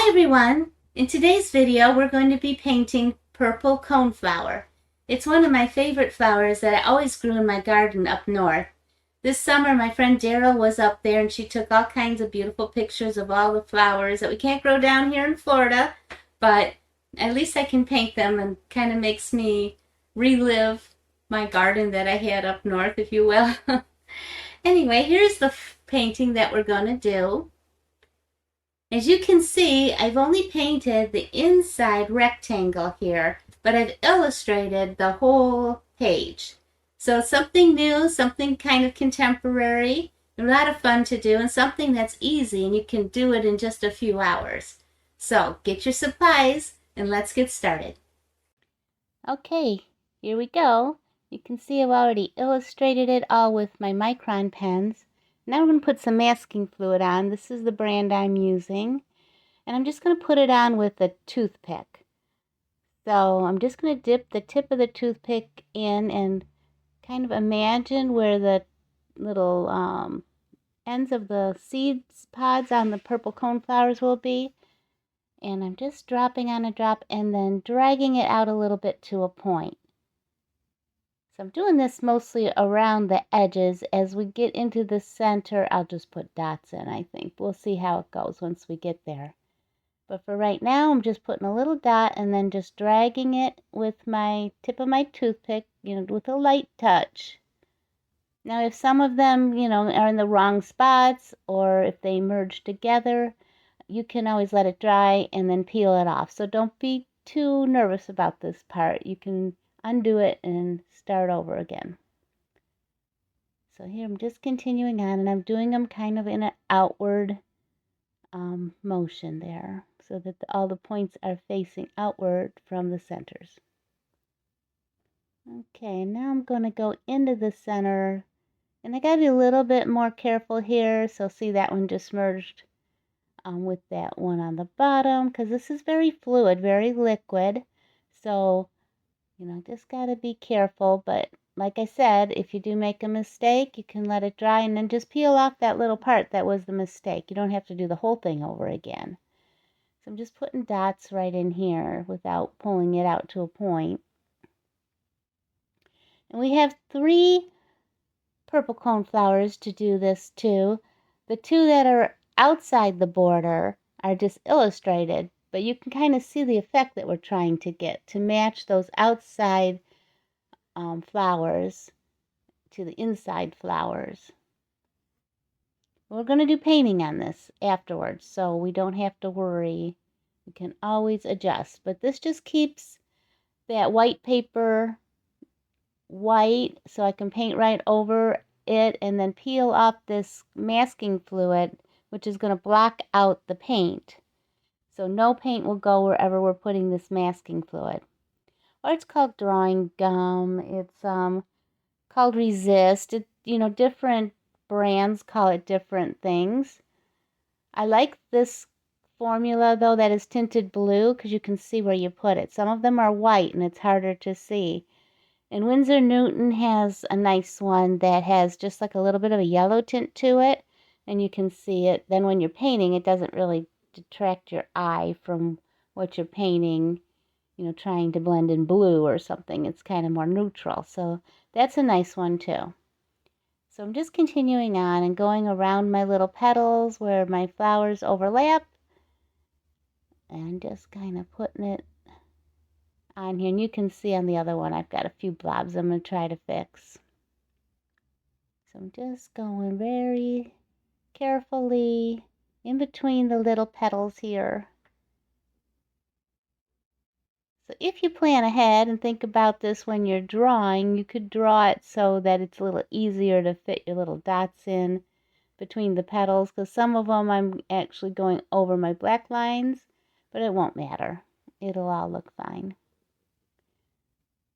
everyone! In today's video we're going to be painting purple coneflower. It's one of my favorite flowers that I always grew in my garden up north. This summer my friend Daryl was up there and she took all kinds of beautiful pictures of all the flowers that we can't grow down here in Florida, but at least I can paint them and kind of makes me relive my garden that I had up north, if you will. Anyway, here's the painting that we're going to do. As you can see, I've only painted the inside rectangle here, but I've illustrated the whole page. So it's something new, something kind of contemporary, a lot of fun to do, and something that's easy and you can do it in just a few hours. So get your supplies and let's get started. Okay, here we go. You can see I've already illustrated it all with my micron pens. Now I'm going to put some masking fluid on. This is the brand I'm using. And I'm just going to put it on with a toothpick. So I'm just going to dip the tip of the toothpick in and kind of imagine where the little ends of the seeds pods on the purple coneflowers will be. And I'm just dropping on a drop and then dragging it out a little bit to a point. So I'm doing this mostly around the edges. As we get into the center, I'll just put dots in, I think. We'll see how it goes once we get there. But for right now, I'm just putting a little dot and then just dragging it with my tip of my toothpick, with a light touch. Now, if some of them, are in the wrong spots or if they merge together, you can always let it dry and then peel it off. So don't be too nervous about this part. You can undo it and start over again. So here I'm just continuing on and I'm doing them kind of in an outward motion there so that all the points are facing outward from the centers. Okay, now I'm going to go into the center and I got to be a little bit more careful here. So see that one just merged with that one on the bottom because this is very fluid, very liquid. So just got to be careful, but like I said, if you do make a mistake, you can let it dry and then just peel off that little part that was the mistake. You don't have to do the whole thing over again. So I'm just putting dots right in here without pulling it out to a point. And we have 3 purple coneflowers to do this to. The 2 that are outside the border are just illustrated, but you can kind of see the effect that we're trying to get to match those outside flowers to the inside flowers. We're going to do painting on this afterwards, so we don't have to worry. We can always adjust, but this just keeps that white paper white so I can paint right over it and then peel off this masking fluid, which is going to block out the paint. So no paint will go wherever we're putting this masking fluid. Or it's called drawing gum. It's called Resist. Different brands call it different things. I like this formula though that is tinted blue because you can see where you put it. Some of them are white and it's harder to see. And Winsor Newton has a nice one that has just like a little bit of a yellow tint to it, and you can see it. Then when you're painting, it doesn't really detract your eye from what you're painting, trying to blend in blue or something. It's kind of more neutral. So that's a nice one too. So I'm just continuing on and going around my little petals where my flowers overlap and just kind of putting it on here. And you can see on the other one I've got a few blobs I'm going to try to fix. So I'm just going very carefully in between the little petals here. So if you plan ahead and think about this when you're drawing, you could draw it so that it's a little easier to fit your little dots in between the petals, because some of them I'm actually going over my black lines, but it won't matter. It'll all look fine.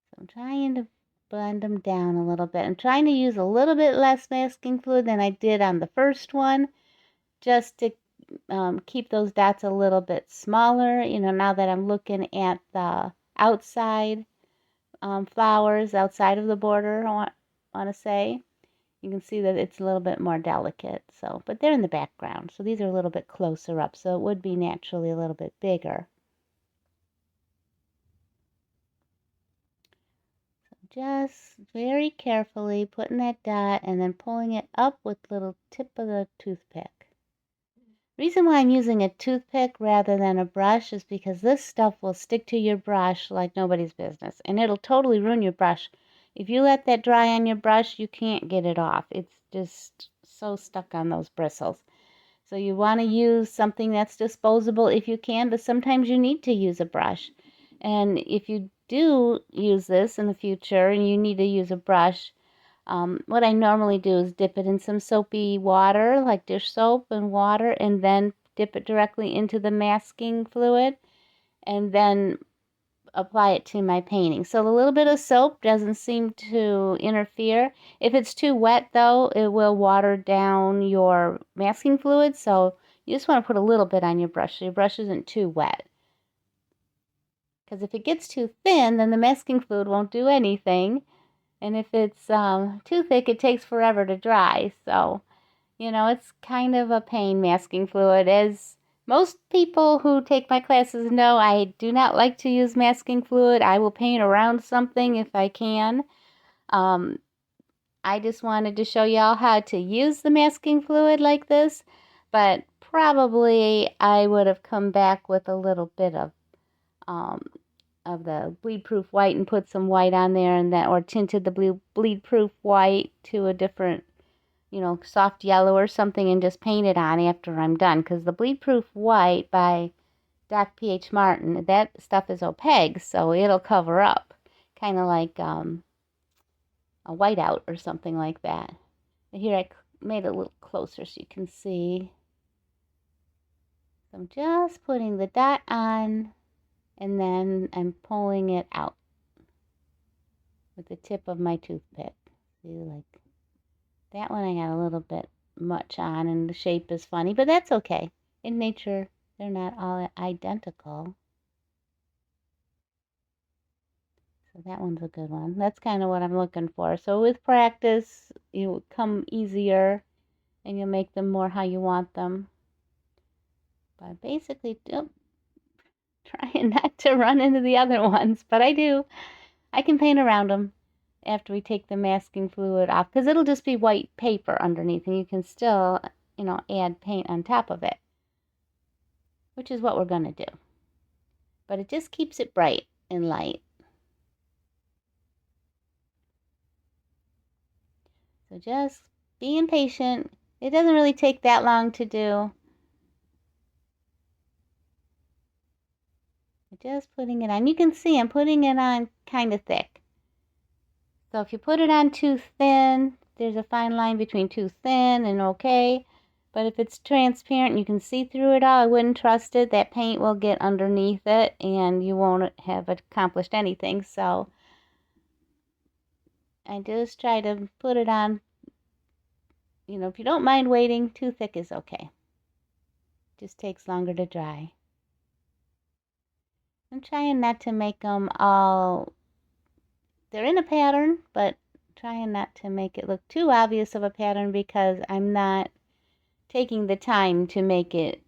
So I'm trying to blend them down a little bit. I'm trying to use a little bit less masking fluid than I did on the first one, just to keep those dots a little bit smaller. Now that I'm looking at the outside flowers outside of the border, I want to say. You can see that it's a little bit more delicate, so, but they're in the background, so these are a little bit closer up, so it would be naturally a little bit bigger. So just very carefully putting that dot and then pulling it up with little tip of the toothpick. Reason why I'm using a toothpick rather than a brush is because this stuff will stick to your brush like nobody's business, and it'll totally ruin your brush. If you let that dry on your brush, you can't get it off. It's just so stuck on those bristles. So you want to use something that's disposable if you can, but sometimes you need to use a brush. And if you do use this in the future and you need to use a brush, what I normally do is dip it in some soapy water, like dish soap and water, and then dip it directly into the masking fluid and then apply it to my painting. So a little bit of soap doesn't seem to interfere. If it's too wet though, it will water down your masking fluid. So you just want to put a little bit on your brush so your brush isn't too wet. Because if it gets too thin, then the masking fluid won't do anything. And if it's too thick, it takes forever to dry. So, you know, it's kind of a pain, masking fluid. As most people who take my classes know, I do not like to use masking fluid. I will paint around something if I can. I just wanted to show y'all how to use the masking fluid like this. But probably I would have come back with a little bit of the bleed-proof white and put some white on there, and that, or tinted the bleed-proof white to a different, you know, soft yellow or something, and just paint it on after I'm done. Because the bleed-proof white by Doc P.H. Martin, that stuff is opaque, so it'll cover up, kind of like a whiteout or something like that. And here I made it a little closer so you can see. So I'm just putting the dot on, and then I'm pulling it out with the tip of my toothpick. See, like that one I got a little bit much on, and the shape is funny, but that's okay. In nature, they're not all identical. So that one's a good one. That's kind of what I'm looking for. So with practice, you come easier, and you'll make them more how you want them. But basically, trying not to run into the other ones, but I do. I can paint around them after we take the masking fluid off, because it'll just be white paper underneath, and you can still, you know, add paint on top of it, which is what we're going to do. But it just keeps it bright and light. So just being patient. It doesn't really take that long to do. Just putting it on. You can see I'm putting it on kind of thick. So if you put it on too thin, there's a fine line between too thin and okay. But if it's transparent and you can see through it all, I wouldn't trust it. That paint will get underneath it and you won't have accomplished anything. So I just try to put it on. You know, if you don't mind waiting, too thick is okay. Just takes longer to dry. I'm trying not to make them all, they're in a pattern, but trying not to make it look too obvious of a pattern, because I'm not taking the time to make it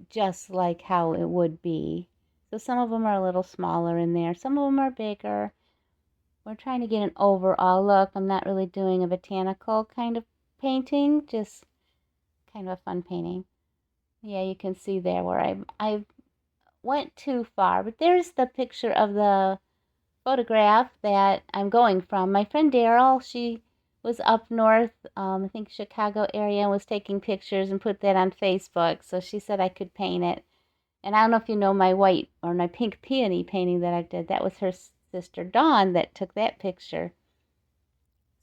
just like how it would be. So some of them are a little smaller in there, some of them are bigger. We're trying to get an overall look. I'm not really doing a botanical kind of painting, just kind of a fun painting. Yeah, you can see there where I went too far, but there's the picture of the photograph that I'm going from. My friend Daryl, she was up north, I think Chicago area, and was taking pictures and put that on Facebook. So she said I could paint it. And I don't know if you know my white or my pink peony painting that I did. That was her sister Dawn that took that picture.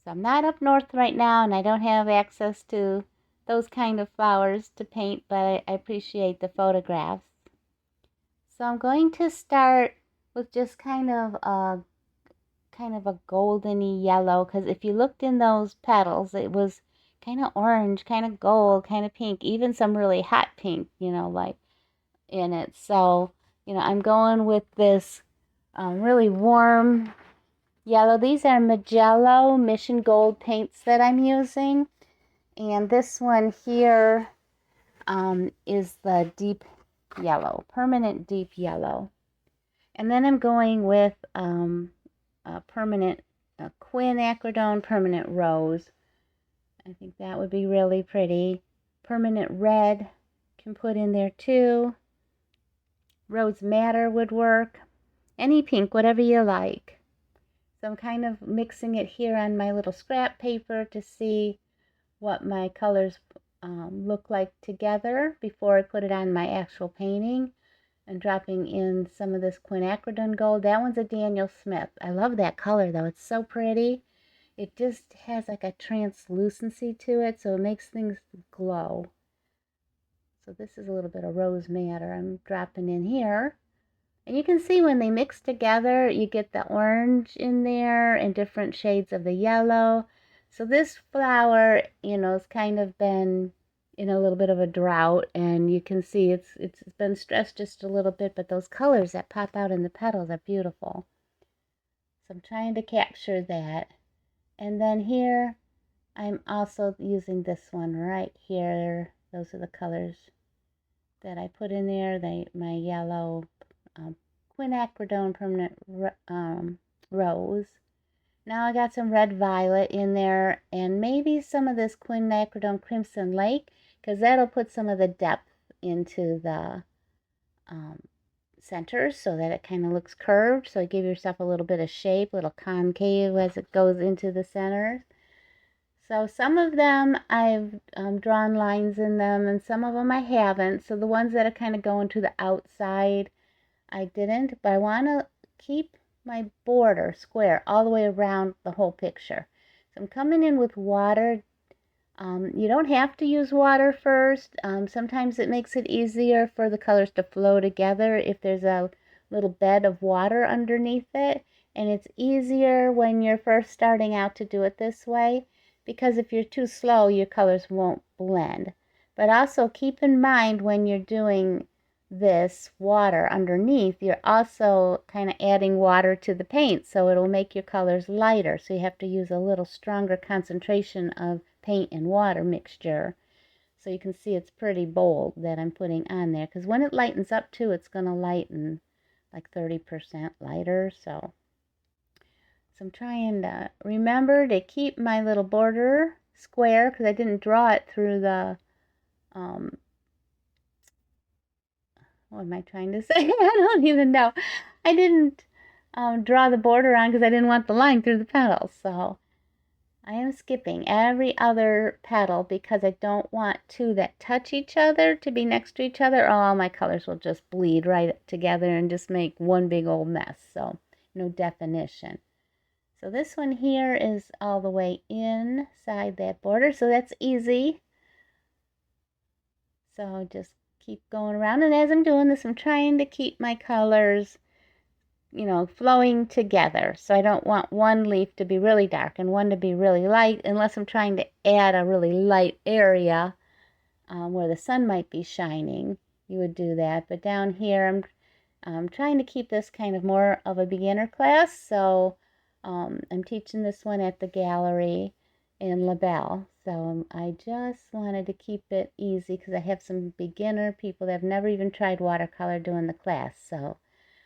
So I'm not up north right now, and I don't have access to those kind of flowers to paint, but I appreciate the photographs. So I'm going to start with just kind of a goldeny yellow, because if you looked in those petals, it was kind of orange, kind of gold, kind of pink, even some really hot pink, you know, like in it. So, you know, I'm going with this really warm yellow. These are Magello Mission Gold paints that I'm using. And this one here is the deep yellow, permanent deep yellow. And then I'm going with a permanent quinacridone permanent rose. I think that would be really pretty. Permanent red can put in there too. Rose madder would work. Any pink, whatever you like. So I'm kind of mixing it here on my little scrap paper to see what my colors look like together before I put it on my actual painting, and dropping in some of this quinacridone gold. That one's a Daniel Smith. I love that color though. It's so pretty. It just has like a translucency to it, so it makes things glow. So this is a little bit of rose madder I'm dropping in here. And you can see when they mix together, you get the orange in there and different shades of the yellow. So this flower, you know, has kind of been in a little bit of a drought, and you can see it's been stressed just a little bit, but those colors that pop out in the petals are beautiful. So I'm trying to capture that. And then here, I'm also using this one right here. Those are the colors that I put in there. My yellow quinacridone permanent rose. Now I got some red violet in there, and maybe some of this quinacridone crimson lake, because that'll put some of the depth into the center so that it kind of looks curved. So give yourself a little bit of shape, little concave as it goes into the center. So some of them I've drawn lines in them, and some of them I haven't. So the ones that are kind of going to the outside, I didn't, but I want to keep my border square all the way around the whole picture. So I'm coming in with water. You don't have to use water first. Sometimes it makes it easier for the colors to flow together if there's a little bed of water underneath it. And it's easier when you're first starting out to do it this way, because if you're too slow, your colors won't blend. But also keep in mind when you're doing this water underneath, you're also kind of adding water to the paint, so it'll make your colors lighter. So you have to use a little stronger concentration of paint and water mixture. So you can see it's pretty bold that I'm putting on there, because when it lightens up too, it's going to lighten like 30% lighter. So I'm trying to remember to keep my little border square, because I didn't draw it through the what am I trying to say? I don't even know. I didn't draw the border on because I didn't want the line through the petals. So I am skipping every other petal because I don't want two that touch each other to be next to each other, or all my colors will just bleed right together and just make one big old mess. So no definition. So this one here is all the way inside that border, so that's easy. So just keep going around, and as I'm doing this, I'm trying to keep my colors, you know, flowing together. So I don't want one leaf to be really dark and one to be really light, unless I'm trying to add a really light area where the sun might be shining. You would do that. But down here, I'm trying to keep this kind of more of a beginner class. So I'm teaching this one at the gallery in LaBelle. So I just wanted to keep it easy because I have some beginner people that have never even tried watercolor doing the class. So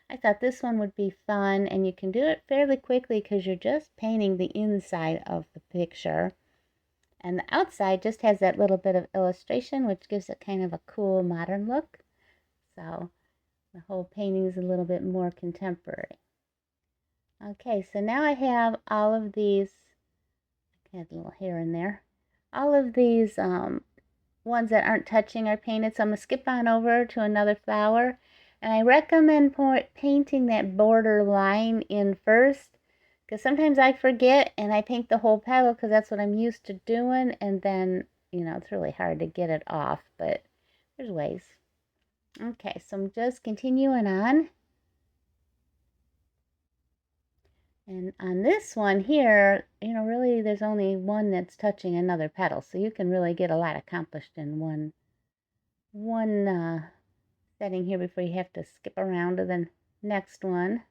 I thought this one would be fun, and you can do it fairly quickly because you're just painting the inside of the picture. And the outside just has that little bit of illustration, which gives it kind of a cool modern look. So the whole painting is a little bit more contemporary. Okay, so now I have all of these, I had a little hair in there, all of these ones that aren't touching are painted, so I'm going to skip on over to another flower. And I recommend painting that border line in first, because sometimes I forget and I paint the whole petal because that's what I'm used to doing, and then, you know, it's really hard to get it off, but there's ways. Okay, so I'm just continuing on. And on this one here, you know, really there's only one that's touching another petal, so you can really get a lot accomplished in one setting here before you have to skip around to the next one.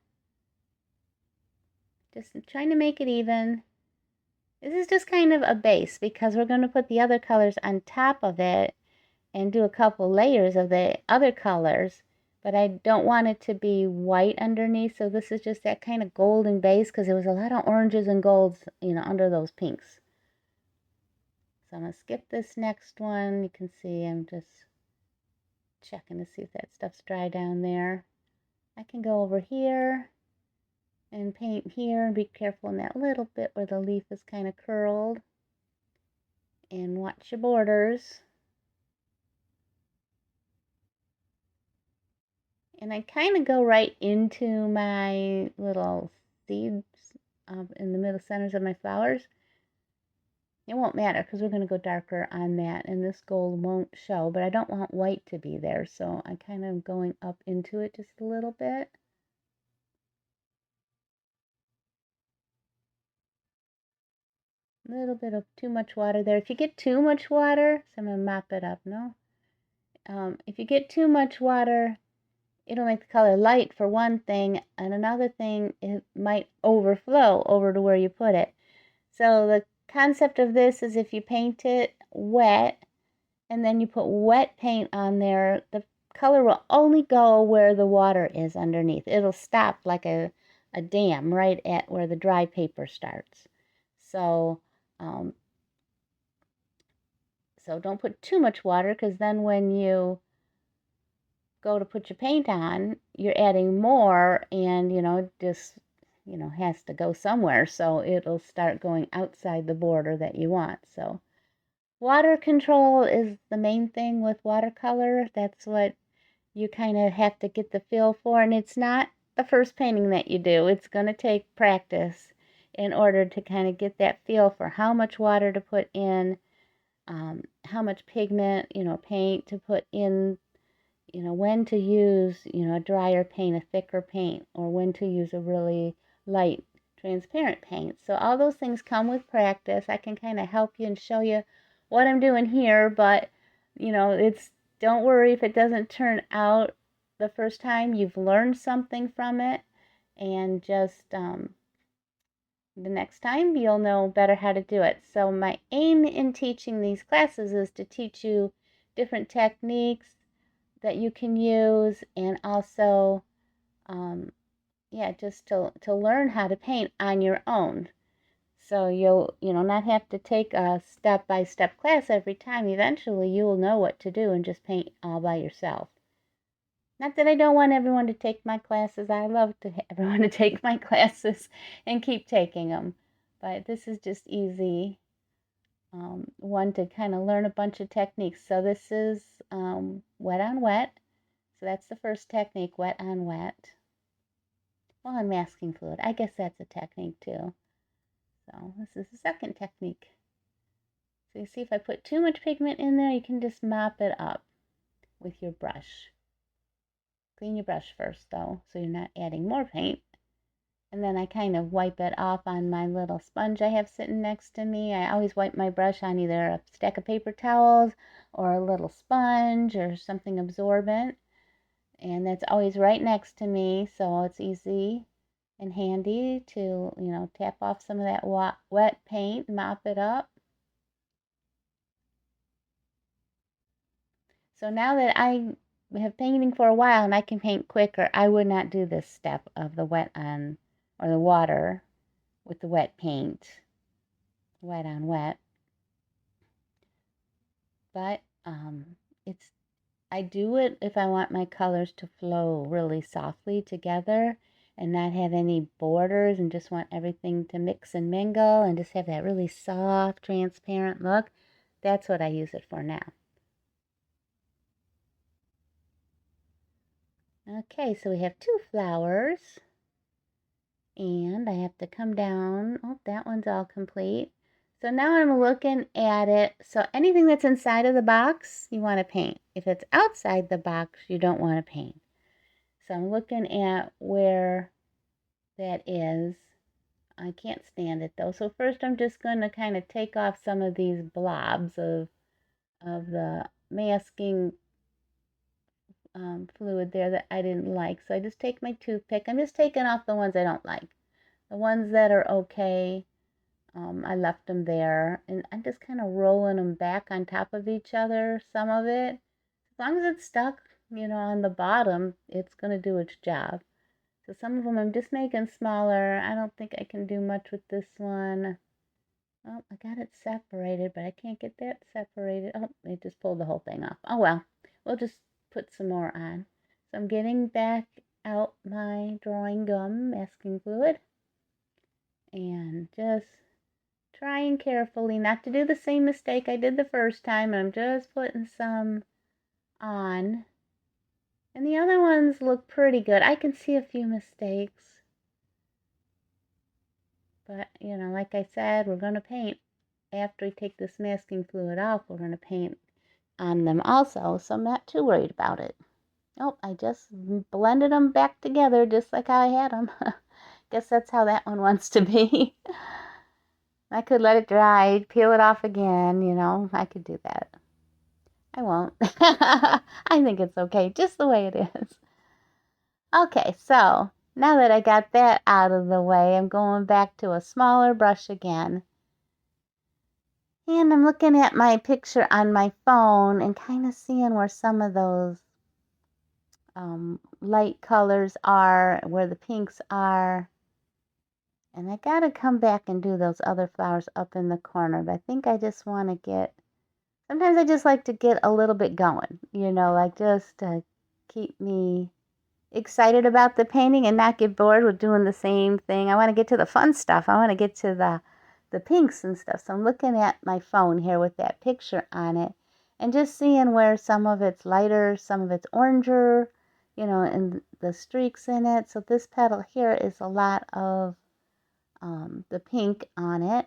Just trying to make it even. This is just kind of a base because we're going to put the other colors on top of it and do a couple layers of the other colors, but I don't want it to be white underneath, so this is just that kind of golden base because there was a lot of oranges and golds, you know, under those pinks. So I'm going to skip this next one. You can see I'm just checking to see if that stuff's dry down there. I can go over here and paint here and be careful in that little bit where the leaf is kind of curled. And watch your borders. And I kind of go right into my little seeds in the middle centers of my flowers. It won't matter because we're going to go darker on that and this gold won't show, but I don't want white to be there, so I kind of going up into it just a little bit. A little bit of too much water there. If you get too much water, so I'm going to mop it up, no? If you get too much water, it'll make the color light for one thing, and another thing, it might overflow over to where you put it. So the concept of this is if you paint it wet and then you put wet paint on there, the color will only go where the water is underneath. It'll stop like a dam right at where the dry paper starts. So don't put too much water because then when you go to put your paint on, you're adding more and, you know, just, you know, has to go somewhere. So it'll start going outside the border that you want. So water control is the main thing with watercolor. That's what you kind of have to get the feel for. And it's not the first painting that you do. It's going to take practice in order to kind of get that feel for how much water to put in, how much pigment, you know, paint to put in, you know, when to use, you know, a drier paint, a thicker paint, or when to use a really light, transparent paint. So all those things come with practice. I can kind of help you and show you what I'm doing here, but, you know, don't worry if it doesn't turn out the first time. You've learned something from it, and just the next time you'll know better how to do it. So my aim in teaching these classes is to teach you different techniques that you can use, and also yeah, just to learn how to paint on your own. So you'll, you know, not have to take a step-by-step class every time. Eventually you will know what to do and just paint all by yourself. Not that I don't want everyone to take my classes. I love to everyone to take my classes and keep taking them, but this is just easy one to kind of learn a bunch of techniques. So this is wet on wet. So that's the first technique, wet on wet. Well, and masking fluid. I guess that's a technique too. So this is the second technique. So you see if I put too much pigment in there, you can just mop it up with your brush. Clean your brush first though, so you're not adding more paint. And then I kind of wipe it off on my little sponge I have sitting next to me. I always wipe my brush on either a stack of paper towels or a little sponge or something absorbent. And that's always right next to me, so it's easy and handy to, you know, tap off some of that wet paint, mop it up. So now that I have painting for a while and I can paint quicker, I would not do this step of the wet on, or the water with the wet paint, wet on wet. But I do it if I want my colors to flow really softly together and not have any borders and just want everything to mix and mingle and just have that really soft, transparent look. That's what I use it for now. Okay, so we have two flowers. And I have to come down. Oh, that one's all complete. So now I'm looking at it. So anything that's inside of the box, you want to paint. If it's outside the box, you don't want to paint. So I'm looking at where that is. I can't stand it though. So first I'm just going to kind of take off some of these blobs of the masking fluid there that I didn't like. So I just take my toothpick. I'm just taking off the ones I don't like. The ones that are okay, I left them there. And I'm just kind of rolling them back on top of each other, some of it. As long as it's stuck, on the bottom, it's going to do its job. So some of them I'm just making smaller. I don't think I can do much with this one. Oh, I got it separated, but I can't get that separated. Oh, I just pulled the whole thing off. Oh, well, we'll just put some more on. So I'm getting back out my drawing gum masking fluid and just trying carefully not to do the same mistake I did the first time. I'm just putting some on. And the other ones look pretty good. I can see a few mistakes. But, like I said, we're going to paint. After we take this masking fluid off, we're going to paint on them also. So I'm not too worried about it. Oh, I just blended them back together just like how I had them. Guess that's how that one wants to be. I could let it dry, peel it off again, I could do that. I won't. I think it's okay just the way it is. Okay, so now that I got that out of the way, I'm going back to a smaller brush again. And I'm looking at my picture on my phone and kind of seeing where some of those light colors are, where the pinks are. And I got to come back and do those other flowers up in the corner. But I think I just want to get, sometimes I just like to get a little bit going, like just to keep me excited about the painting and not get bored with doing the same thing. I want to get to the fun stuff. I want to get to the pinks and stuff. So I'm looking at my phone here with that picture on it and just seeing where some of it's lighter, some of it's oranger, and the streaks in it. So this petal here is a lot of the pink on it.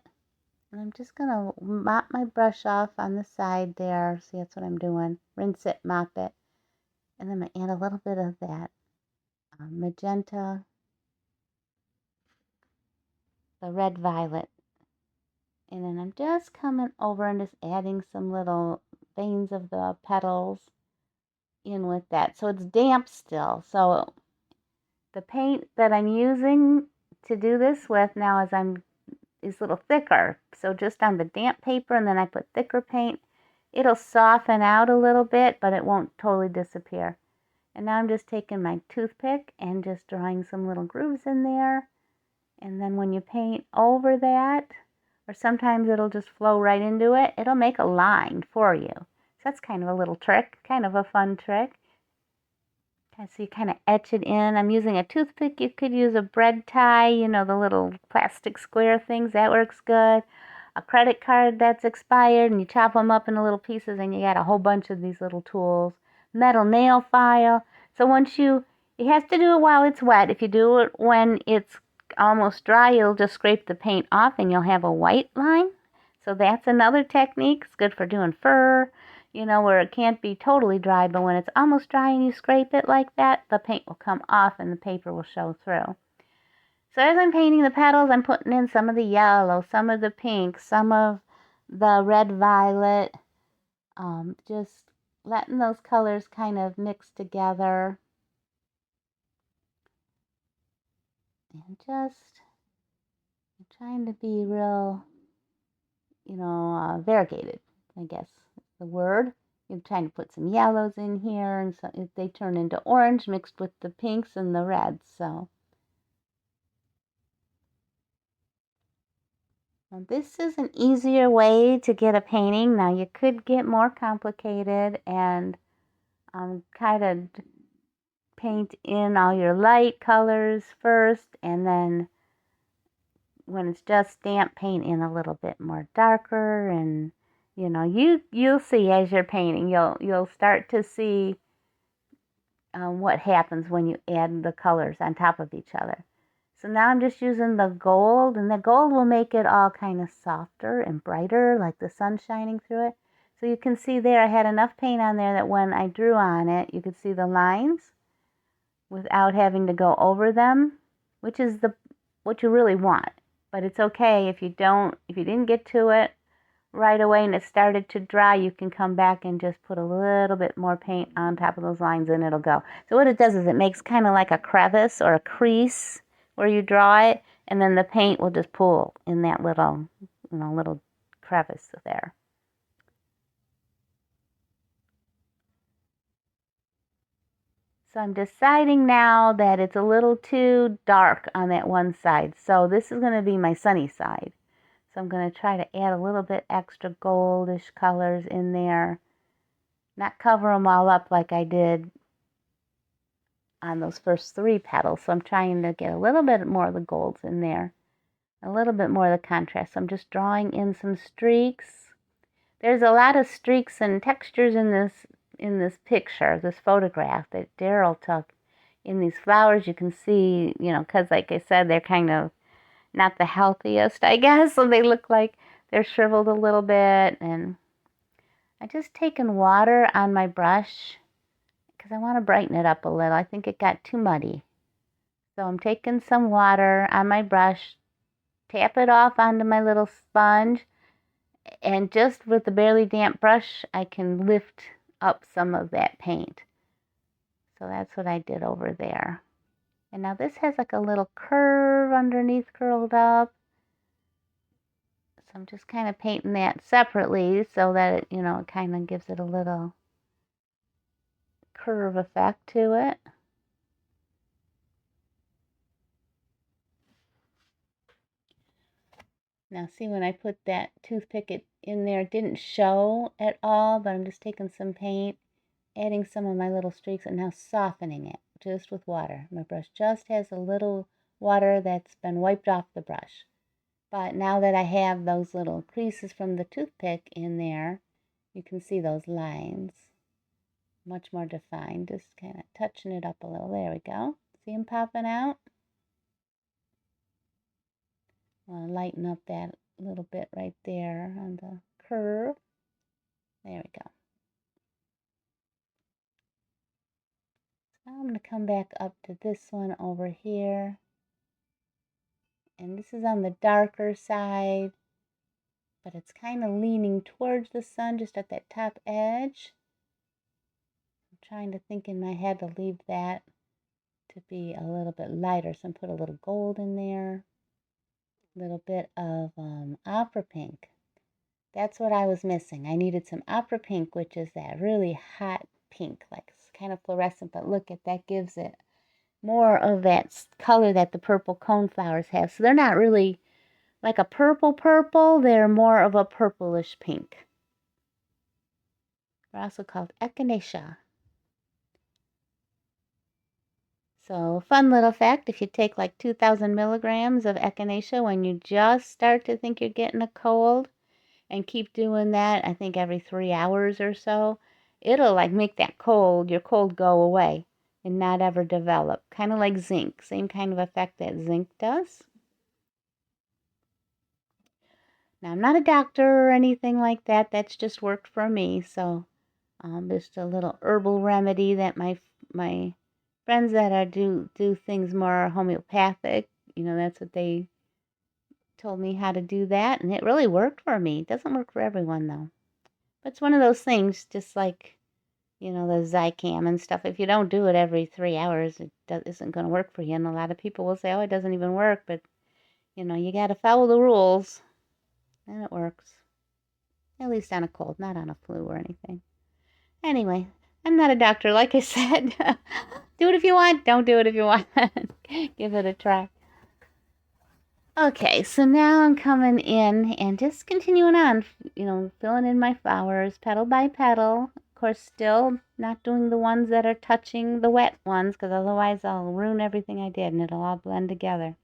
And I'm just going to mop my brush off on the side there. See, that's what I'm doing. Rinse it, mop it. And then I'm going to add a little bit of that magenta, the red violet. And then I'm just coming over and just adding some little veins of the petals in with that. So it's damp still. So the paint that I'm using to do this with now is a little thicker. So just on the damp paper, and then I put thicker paint. It'll soften out a little bit, but it won't totally disappear. And now I'm just taking my toothpick and just drawing some little grooves in there. And then when you paint over that, or sometimes it'll just flow right into it, it'll make a line for you. So that's kind of a little trick, kind of a fun trick. So you kind of etch it in. I'm using a toothpick. You could use a bread tie, the little plastic square things. That works good. A credit card that's expired, and you chop them up into little pieces, and you got a whole bunch of these little tools. Metal nail file. So once you have to do it while it's wet. If you do it when it's almost dry, you'll just scrape the paint off, and you'll have a white line. So that's another technique. It's good for doing fur, where it can't be totally dry, but when it's almost dry and you scrape it like that, the paint will come off and the paper will show through. So as I'm painting the petals, I'm putting in some of the yellow, some of the pink, some of the red violet, just letting those colors kind of mix together. And just trying to be real, variegated, I guess is the word. You're trying to put some yellows in here, and so they turn into orange mixed with the pinks and the reds. So now this is an easier way to get a painting. Now you could get more complicated and kind of paint in all your light colors first, and then when it's just damp, paint in a little bit more darker. And you'll see as you're painting, you'll start to see what happens when you add the colors on top of each other. So now I'm just using the gold, and the gold will make it all kind of softer and brighter, like the sun shining through it. So you can see there I had enough paint on there that when I drew on it, you could see the lines without having to go over them, which is what you really want. But it's okay if you didn't get to it right away and it started to dry, you can come back and just put a little bit more paint on top of those lines and it'll go. So what it does is it makes kind of like a crevice or a crease where you draw it, and then the paint will just pool in that little, little crevice there. So I'm deciding now that it's a little too dark on that one side. So this is going to be my sunny side. So I'm going to try to add a little bit extra goldish colors in there. Not cover them all up like I did on those first 3 petals. So I'm trying to get a little bit more of the golds in there. A little bit more of the contrast. So I'm just drawing in some streaks. There's a lot of streaks and textures in this picture, this photograph that Daryl took. In these flowers, you can see, because like I said, they're kind of not the healthiest, I guess. So they look like they're shriveled a little bit. And I just taken water on my brush because I want to brighten it up a little. I think it got too muddy. So I'm taking some water on my brush, tap it off onto my little sponge, and just with the barely damp brush, I can lift up some of that paint. So that's what I did over there. And now this has like a little curve underneath curled up. So I'm just kind of painting that separately so that it, it kind of gives it a little curve effect to it. Now see, when I put that toothpick in there, it didn't show at all, but I'm just taking some paint, adding some of my little streaks, and now softening it just with water. My brush just has a little water that's been wiped off the brush. But now that I have those little creases from the toothpick in there, you can see those lines much more defined. Just kind of touching it up a little. There we go. See them popping out? Want to lighten up that little bit right there on the curve. There we go. Now I'm going to come back up to this one over here. And this is on the darker side, but it's kind of leaning towards the sun just at that top edge. I'm trying to think in my head to leave that to be a little bit lighter. So I'm put a little gold in there, a little bit of opera pink. That's what I was missing. I needed some opera pink, which is that really hot pink, like it's kind of fluorescent, but look at that, gives it more of that color that the purple coneflowers have. So they're not really like a purple, they're more of a purplish pink. They're also called Echinacea. So fun little fact, if you take like 2,000 milligrams of Echinacea when you just start to think you're getting a cold, and keep doing that, I think every 3 hours or so, it'll like make that your cold go away and not ever develop. Kind of like zinc, same kind of effect that zinc does. Now, I'm not a doctor or anything like that. That's just worked for me. So just a little herbal remedy that my friends that are do things more homeopathic, that's what they told me how to do that, and it really worked for me. It doesn't work for everyone though. But it's one of those things, just like, the Zicam and stuff. If you don't do it every 3 hours, it isn't going to work for you. And a lot of people will say, oh, it doesn't even work. But, you got to follow the rules. And it works. At least on a cold, not on a flu or anything. Anyway, I'm not a doctor, like I said. Do it if you want. Don't do it if you want. Give it a try. Okay, so now I'm coming in and just continuing on, filling in my flowers petal by petal. Of course, still not doing the ones that are touching the wet ones, because otherwise I'll ruin everything I did and it'll all blend together.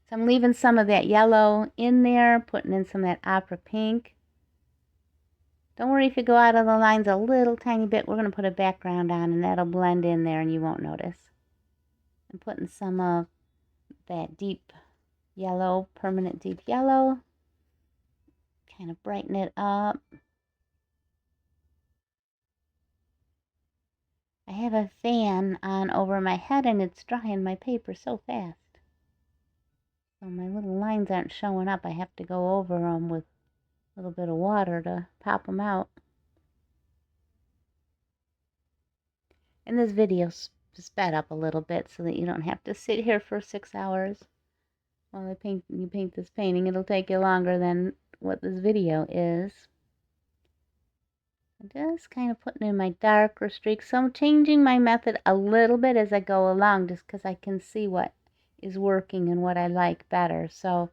So I'm leaving some of that yellow in there, putting in some of that opera pink. Don't worry if you go out of the lines a little tiny bit. We're going to put a background on and that'll blend in there and you won't notice. I'm putting some of that deep yellow, permanent deep yellow, kind of brighten it up. I have a fan on over my head and it's drying my paper so fast. So my little lines aren't showing up. I have to go over them with a little bit of water to pop them out. And this video to sped up a little bit so that you don't have to sit here for 6 hours while you paint this painting. It'll take you longer than what this video is. I'm just kind of putting in my darker streaks. So I'm changing my method a little bit as I go along just because I can see what is working and what I like better. So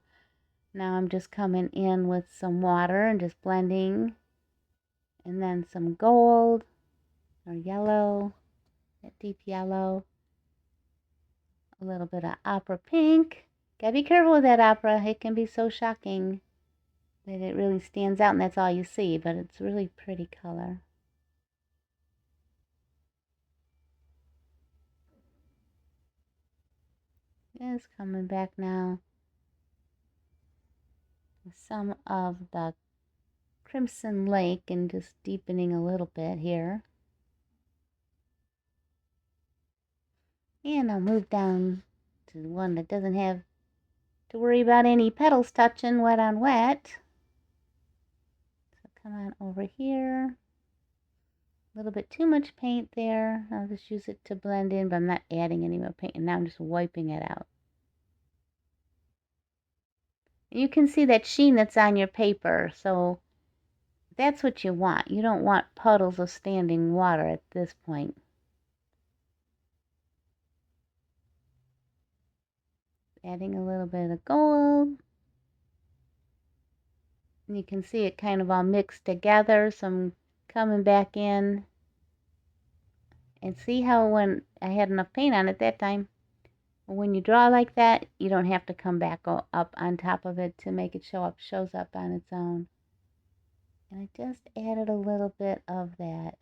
now I'm just coming in with some water and just blending. And then some gold or yellow, that deep yellow. A little bit of opera pink. Gotta be careful with that opera. It can be so shocking that it really stands out and that's all you see, but it's really pretty color. Just coming back now with some of the Crimson Lake and just deepening a little bit here. And I'll move down to the one that doesn't have to worry about any petals touching wet on wet. So come on over here. A little bit too much paint there. I'll just use it to blend in, but I'm not adding any more paint. And now I'm just wiping it out. You can see that sheen that's on your paper, so that's what you want. You don't want puddles of standing water at this point. Adding a little bit of gold. And you can see it kind of all mixed together, so I'm coming back in. And see how when I had enough paint on it that time, when you draw like that, you don't have to come back up on top of it to make it shows up on its own. And I just added a little bit of that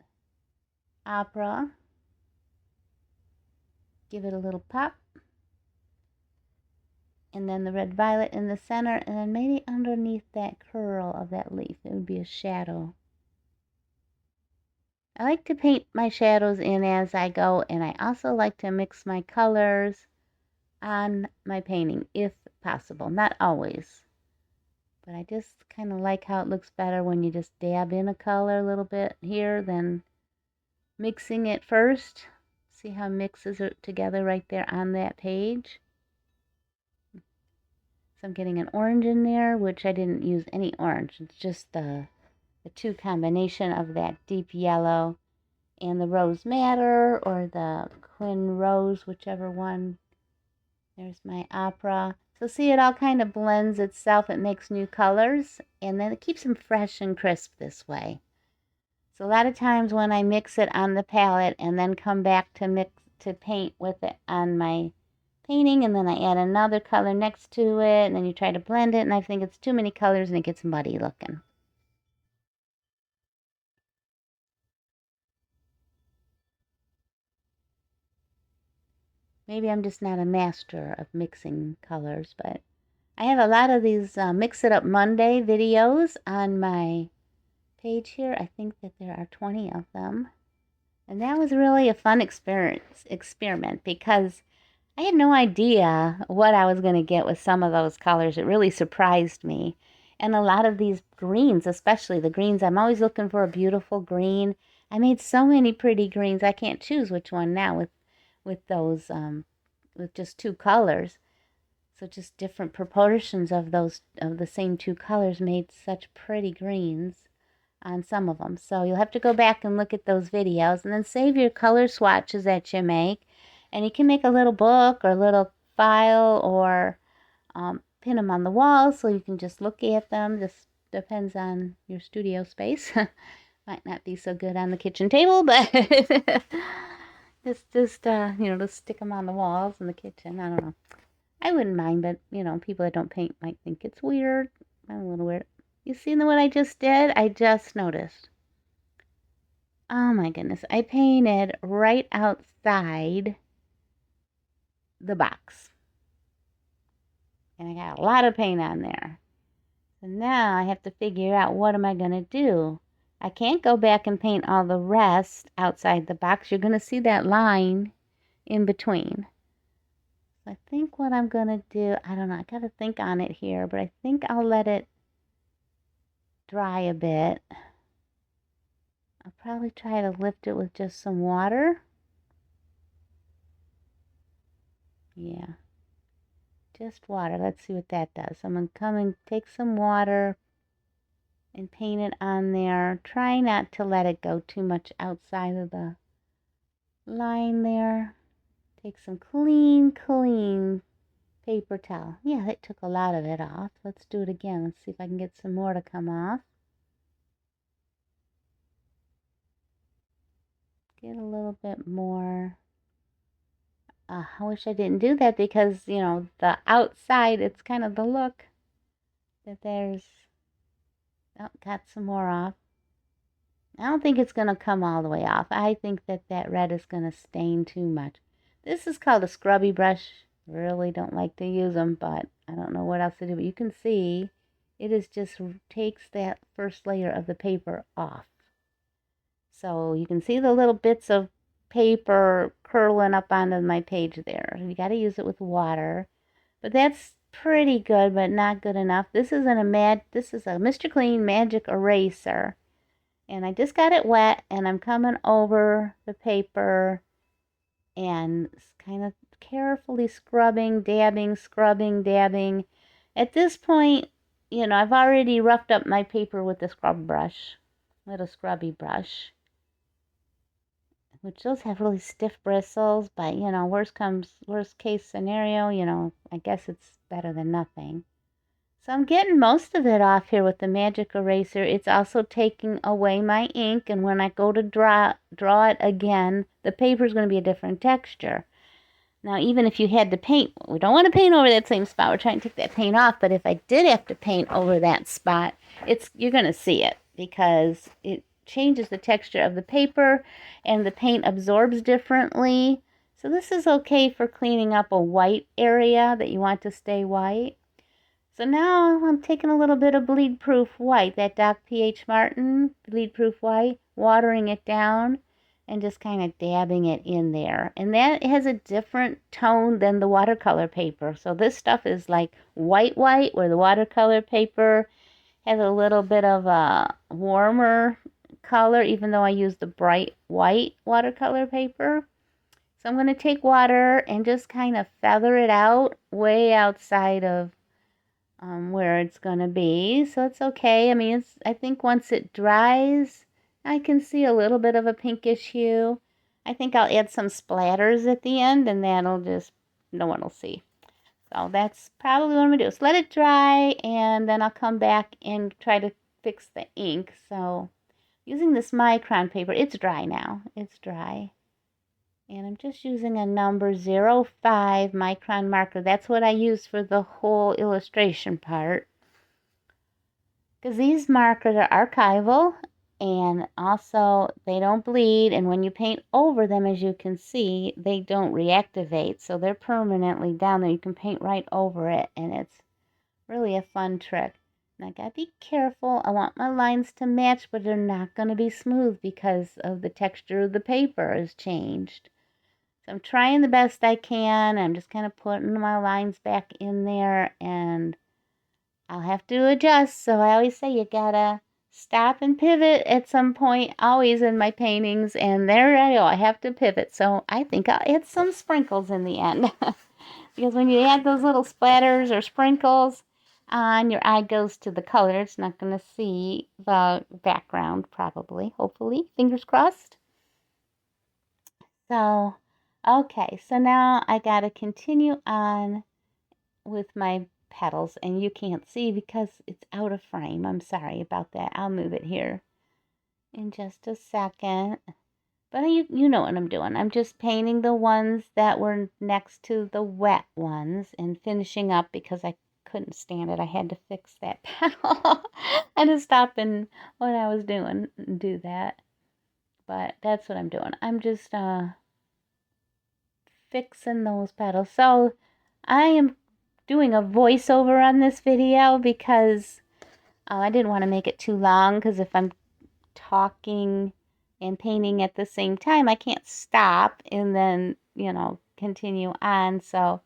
opera. Give it a little pop. And then the red violet in the center, and then maybe underneath that curl of that leaf, it would be a shadow. I like to paint my shadows in as I go, and I also like to mix my colors on my painting, if possible. Not always. But I just kind of like how it looks better when you just dab in a color a little bit here than mixing it first. See how it mixes it together right there on that page. So I'm getting an orange in there, which I didn't use any orange. It's just the two combination of that deep yellow and the rose madder or the quin rose, whichever one. There's my opera. So see, it all kind of blends itself. It makes new colors, and then it keeps them fresh and crisp this way. So a lot of times when I mix it on the palette and then come back to paint with it on my painting, and then I add another color next to it, and then you try to blend it, and I think it's too many colors and it gets muddy looking. Maybe I'm just not a master of mixing colors, but I have a lot of these Mix It Up Monday videos on my page here. I think that there are 20 of them. And that was really a fun experiment because I had no idea what I was going to get with some of those colors. It really surprised me. And a lot of these greens, especially the greens, I'm always looking for a beautiful green. I made so many pretty greens. I can't choose which one now with those, with just two colors. So just different proportions of those, of the same two colors made such pretty greens on some of them. So you'll have to go back and look at those videos and then save your color swatches that you make. And you can make a little book or a little file or pin them on the wall so you can just look at them. Just depends on your studio space. Might not be so good on the kitchen table, but just stick them on the walls in the kitchen. I don't know. I wouldn't mind, but people that don't paint might think it's weird. I'm a little weird. You see what I just did? I just noticed. Oh my goodness. I painted right outside the box. And I got a lot of paint on there. So now I have to figure out what am I going to do. I can't go back and paint all the rest outside the box. You're going to see that line in between. I think what I'm going to do, I don't know, I got to think on it here, but I think I'll let it dry a bit. I'll probably try to lift it with just some water. Yeah, just water. Let's see what that does. I'm going to come and take some water and paint it on there. Try not to let it go too much outside of the line there. Take some clean paper towel. Yeah, it took a lot of it off. Let's do it again. Let's see if I can get some more to come off. Get a little bit more. I wish I didn't do that because, you know, the outside, it's kind of the look that there's, oh, got some more off. I don't think it's going to come all the way off. I think that that red is going to stain too much. This is called a scrubby brush. Really don't like to use them, but I don't know what else to do. But you can see it is just takes that first layer of the paper off. So you can see the little bits of paper curling up onto my page there. You got to use it with water. But that's pretty good, but not good enough. This is a Mr. Clean Magic Eraser. And I just got it wet, and I'm coming over the paper and kind of carefully scrubbing, dabbing, scrubbing, dabbing. At this point, you know, I've already roughed up my paper with the scrub brush, little scrubby brush, which does have really stiff bristles, but, you know, worst case scenario, you know, I guess it's better than nothing. So I'm getting most of it off here with the magic eraser. It's also taking away my ink, and when I go to draw it again, the paper is going to be a different texture. Now, even if you had to paint, we don't want to paint over that same spot. We're trying to take that paint off, but if I did have to paint over that spot, you're going to see it because it changes the texture of the paper and the paint absorbs differently. So this is okay for cleaning up a white area that you want to stay white. So now I'm taking a little bit of bleed proof white, that Doc P.H. Martin bleed proof white, watering it down and just kind of dabbing it in there. And that has a different tone than the watercolor paper. So this stuff is like white, where the watercolor paper has a little bit of a warmer color, even though I use the bright white watercolor paper. So I'm going to take water and just kind of feather it out way outside of where it's going to be. So it's okay. I mean, I think once it dries, I can see a little bit of a pinkish hue. I think I'll add some splatters at the end, and that'll just, no one will see. So that's probably what I'm going to do. So let it dry, and then I'll come back and try to fix the ink. So using this micron paper, it's dry now. It's dry. And I'm just using a number 05 micron marker. That's what I use for the whole illustration part. Because these markers are archival, and also they don't bleed. And when you paint over them, as you can see, they don't reactivate. So they're permanently down there. You can paint right over it, and it's really a fun trick. And I gotta be careful. I want my lines to match, but they're not going to be smooth because of the texture of the paper has changed. So I'm trying the best I can. I'm just kind of putting my lines back in there, and I'll have to adjust. So I always say you gotta stop and pivot at some point, always in my paintings, and there I go. I have to pivot. So I think I'll add some sprinkles in the end. Because when you add those little splatters or sprinkles on, your eye goes to the color. It's not going to see the background, probably, hopefully. Fingers crossed. So okay, so now I gotta continue on with my petals, and you can't see because it's out of frame. I'm sorry about that. I'll move it here in just a second. But you know what I'm doing. I'm just painting the ones that were next to the wet ones and finishing up because I couldn't stand it. I had to fix that petal. I had to stop in what I was doing and do that. But that's what I'm doing. I'm just fixing those petals. So I am doing a voiceover on this video because I didn't want to make it too long, because if I'm talking and painting at the same time, I can't stop and then, you know, continue on. So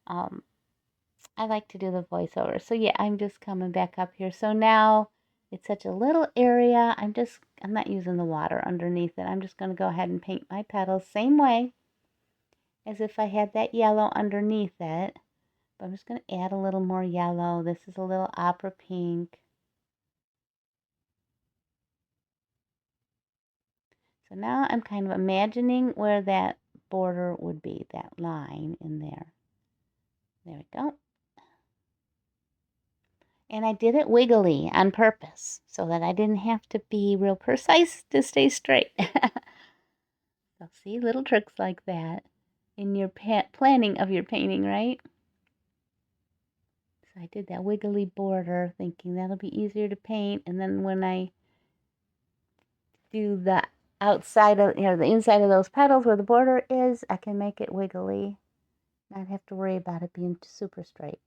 I like to do the voiceover. So yeah, I'm just coming back up here. So now it's such a little area. I'm not using the water underneath it. I'm just going to go ahead and paint my petals same way. as if I had that yellow underneath it. But I'm just going to add a little more yellow. This is a little opera pink. So now I'm kind of imagining where that border would be, that line in there. There we go. And I did it wiggly on purpose so that I didn't have to be real precise to stay straight. So see, little tricks like that in your planning of your painting, right? So I did that wiggly border thinking that'll be easier to paint. And then when I do the outside of, the inside of those petals where the border is, I can make it wiggly. Not have to worry about it being super straight.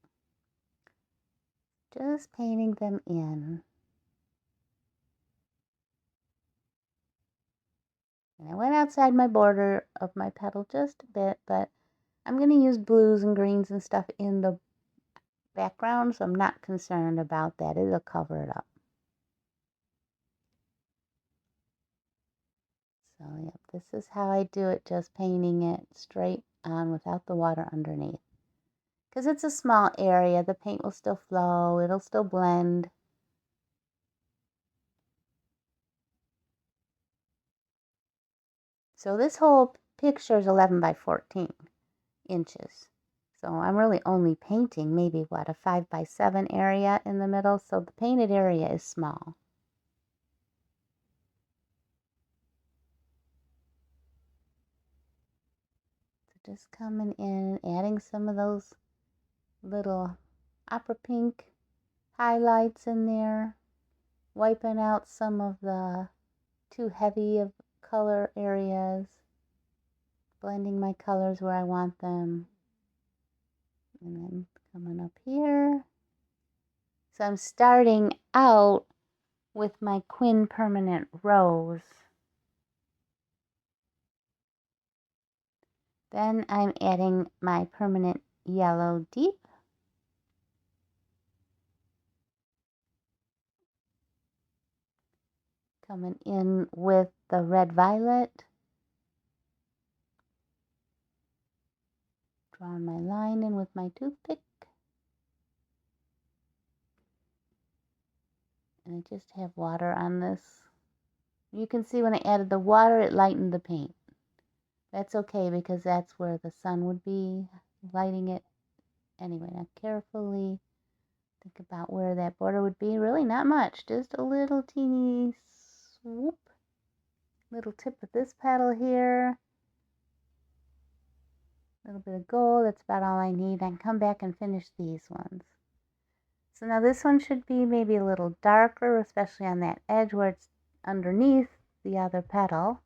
Just painting them in. And I went outside my border of my petal just a bit, but I'm going to use blues and greens and stuff in the background, so I'm not concerned about that. It'll cover it up. So yep, this is how I do it, just painting it straight on without the water underneath. Because it's a small area, the paint will still flow, it'll still blend. So this whole picture is 11 by 14 inches. So I'm really only painting maybe, what, a 5 by 7 area in the middle. So the painted area is small. So just coming in and adding some of those little opera pink highlights in there. Wiping out some of the too heavy of color areas. Blending my colors where I want them. And then coming up here. So I'm starting out with my Quin Permanent Rose. Then I'm adding my Permanent Yellow Deep. Coming in with the Red Violet. Drawing my line in with my toothpick. And I just have water on this. You can see when I added the water, it lightened the paint. That's okay because that's where the sun would be lighting it. Anyway, now carefully think about where that border would be. Really not much, just a little teeny swoop. Little tip of this petal here. A little bit of gold, that's about all I need. I can come back and finish these ones. So now this one should be maybe a little darker, especially on that edge where it's underneath the other petal.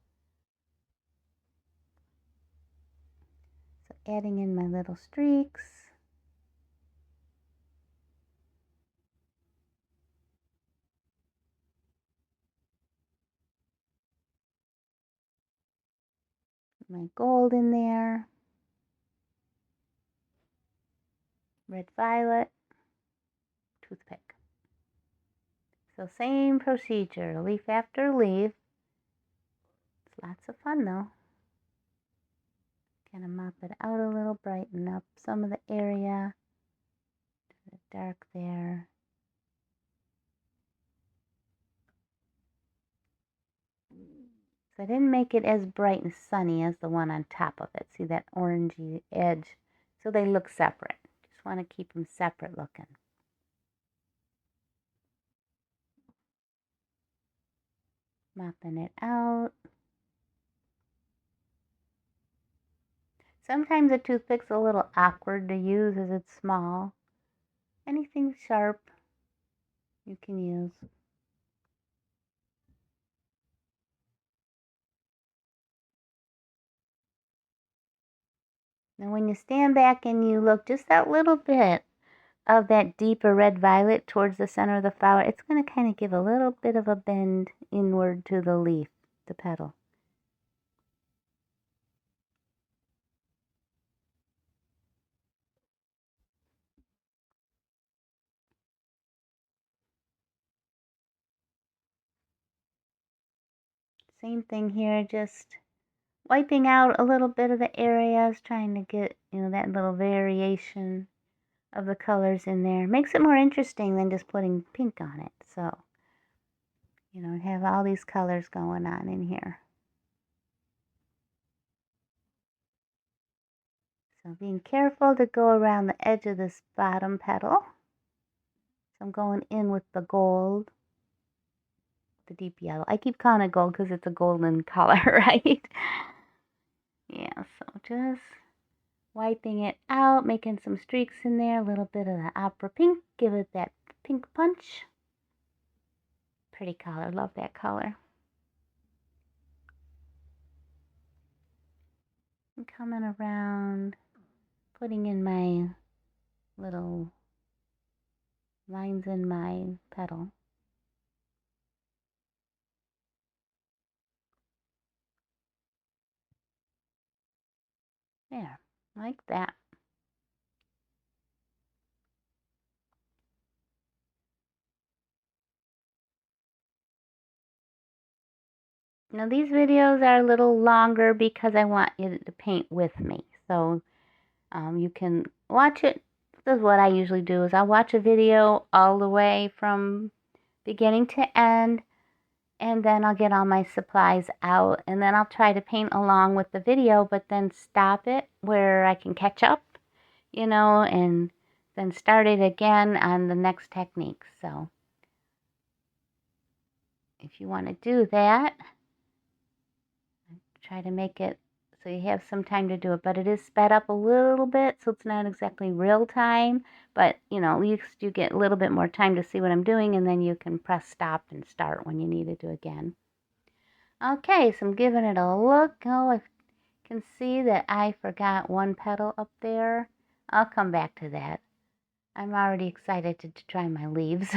So adding in my little streaks. My gold in there. Red violet. Toothpick. So same procedure, leaf after leaf. It's lots of fun though. Kind of mop it out a little, brighten up some of the area. The dark there. So I didn't make it as bright and sunny as the one on top of it. See that orangey edge? So they look separate. Just want to keep them separate looking. Mopping it out. Sometimes a toothpick's a little awkward to use as it's small. Anything sharp you can use. Now when you stand back and you look just that little bit of that deeper red violet towards the center of the flower, it's going to kind of give a little bit of a bend inward to the leaf, the petal. Same thing here, just wiping out a little bit of the areas, trying to get, that little variation of the colors in there. Makes it more interesting than just putting pink on it. So, have all these colors going on in here. So being careful to go around the edge of this bottom petal. So I'm going in with the gold, the deep yellow. I keep calling it gold because it's a golden color, right? Yeah, so just wiping it out, making some streaks in there, a little bit of the opera pink, give it that pink punch. Pretty color, love that color. I'm coming around, putting in my little lines in my petal. There, like that. Now these videos are a little longer because I want you to paint with me. So you can watch it. This is what I usually do is I'll watch a video all the way from beginning to end, and then I'll get all my supplies out, and then I'll try to paint along with the video, but then stop it where I can catch up, and then start it again on the next technique. So if you want to do that, try to make it so you have some time to do it, but it is sped up a little bit, so it's not exactly real time, but at least you get a little bit more time to see what I'm doing, and then you can press stop and start when you need to do again. Okay, so I'm giving it a look. Oh, I can see that I forgot one petal up there. I'll come back to that. I'm already excited to try my leaves.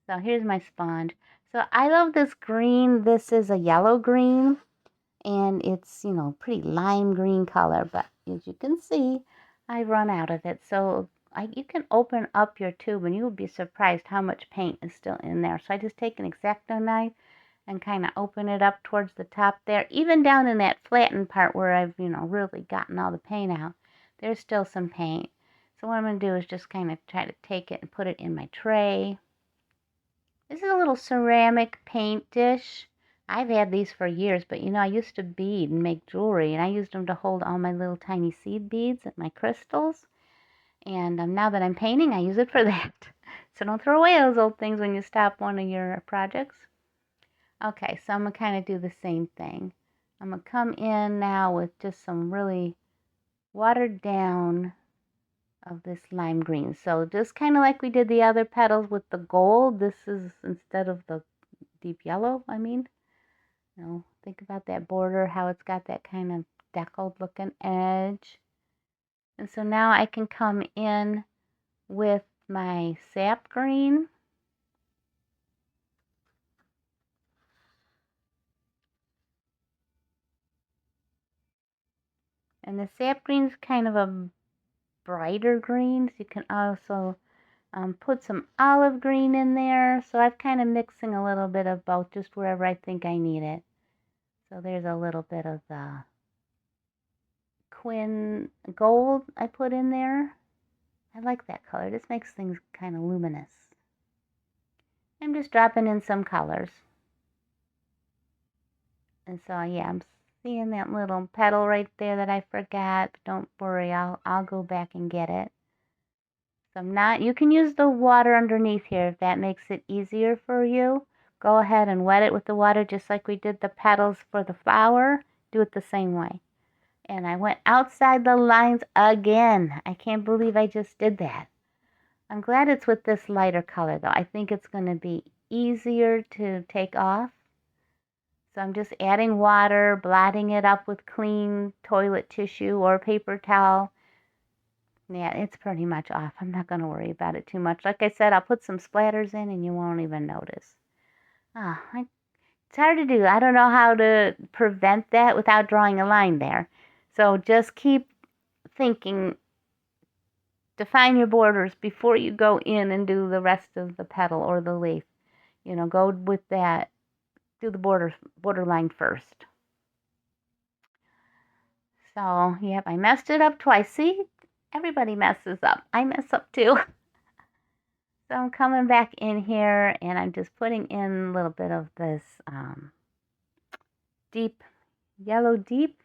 So here's my sponge. So I love this green. This is a yellow green. And it's, pretty lime green color, but as you can see, I run out of it. So you can open up your tube and you'll be surprised how much paint is still in there. So I just take an X-Acto knife and kind of open it up towards the top there. Even down in that flattened part where I've, really gotten all the paint out, there's still some paint. So what I'm going to do is just kind of try to take it and put it in my tray. This is a little ceramic paint dish. I've had these for years, but I used to bead and make jewelry, and I used them to hold all my little tiny seed beads and my crystals. And now that I'm painting, I use it for that. So don't throw away those old things when you stop one of your projects. Okay, so I'm going to kind of do the same thing. I'm going to come in now with just some really watered down of this lime green. So just kind of like we did the other petals with the gold, this is instead of the deep yellow, think about that border, how it's got that kind of deckled looking edge. And so now I can come in with my sap green. And the sap green's kind of a brighter green. So you can also put some olive green in there. So I'm kind of mixing a little bit of both just wherever I think I need it. So there's a little bit of the Quin gold I put in there. I like that color. This makes things kind of luminous. I'm just dropping in some colors. And so yeah, I'm seeing that little petal right there that I forgot. But don't worry, I'll go back and get it. So you can use the water underneath here if that makes it easier for you. Go ahead and wet it with the water just like we did the petals for the flower. Do it the same way. And I went outside the lines again. I can't believe I just did that. I'm glad it's with this lighter color though. I think it's going to be easier to take off. So I'm just adding water, blotting it up with clean toilet tissue or paper towel. Yeah, it's pretty much off. I'm not going to worry about it too much. Like I said, I'll put some splatters in and you won't even notice. It's hard to do. I don't know how to prevent that without drawing a line there. So just keep thinking, define your borders before you go in and do the rest of the petal or the leaf. Go with that, do the border line first. So, yep, I messed it up twice. See, everybody messes up. I mess up too. So I'm coming back in here and I'm just putting in a little bit of this deep, yellow deep,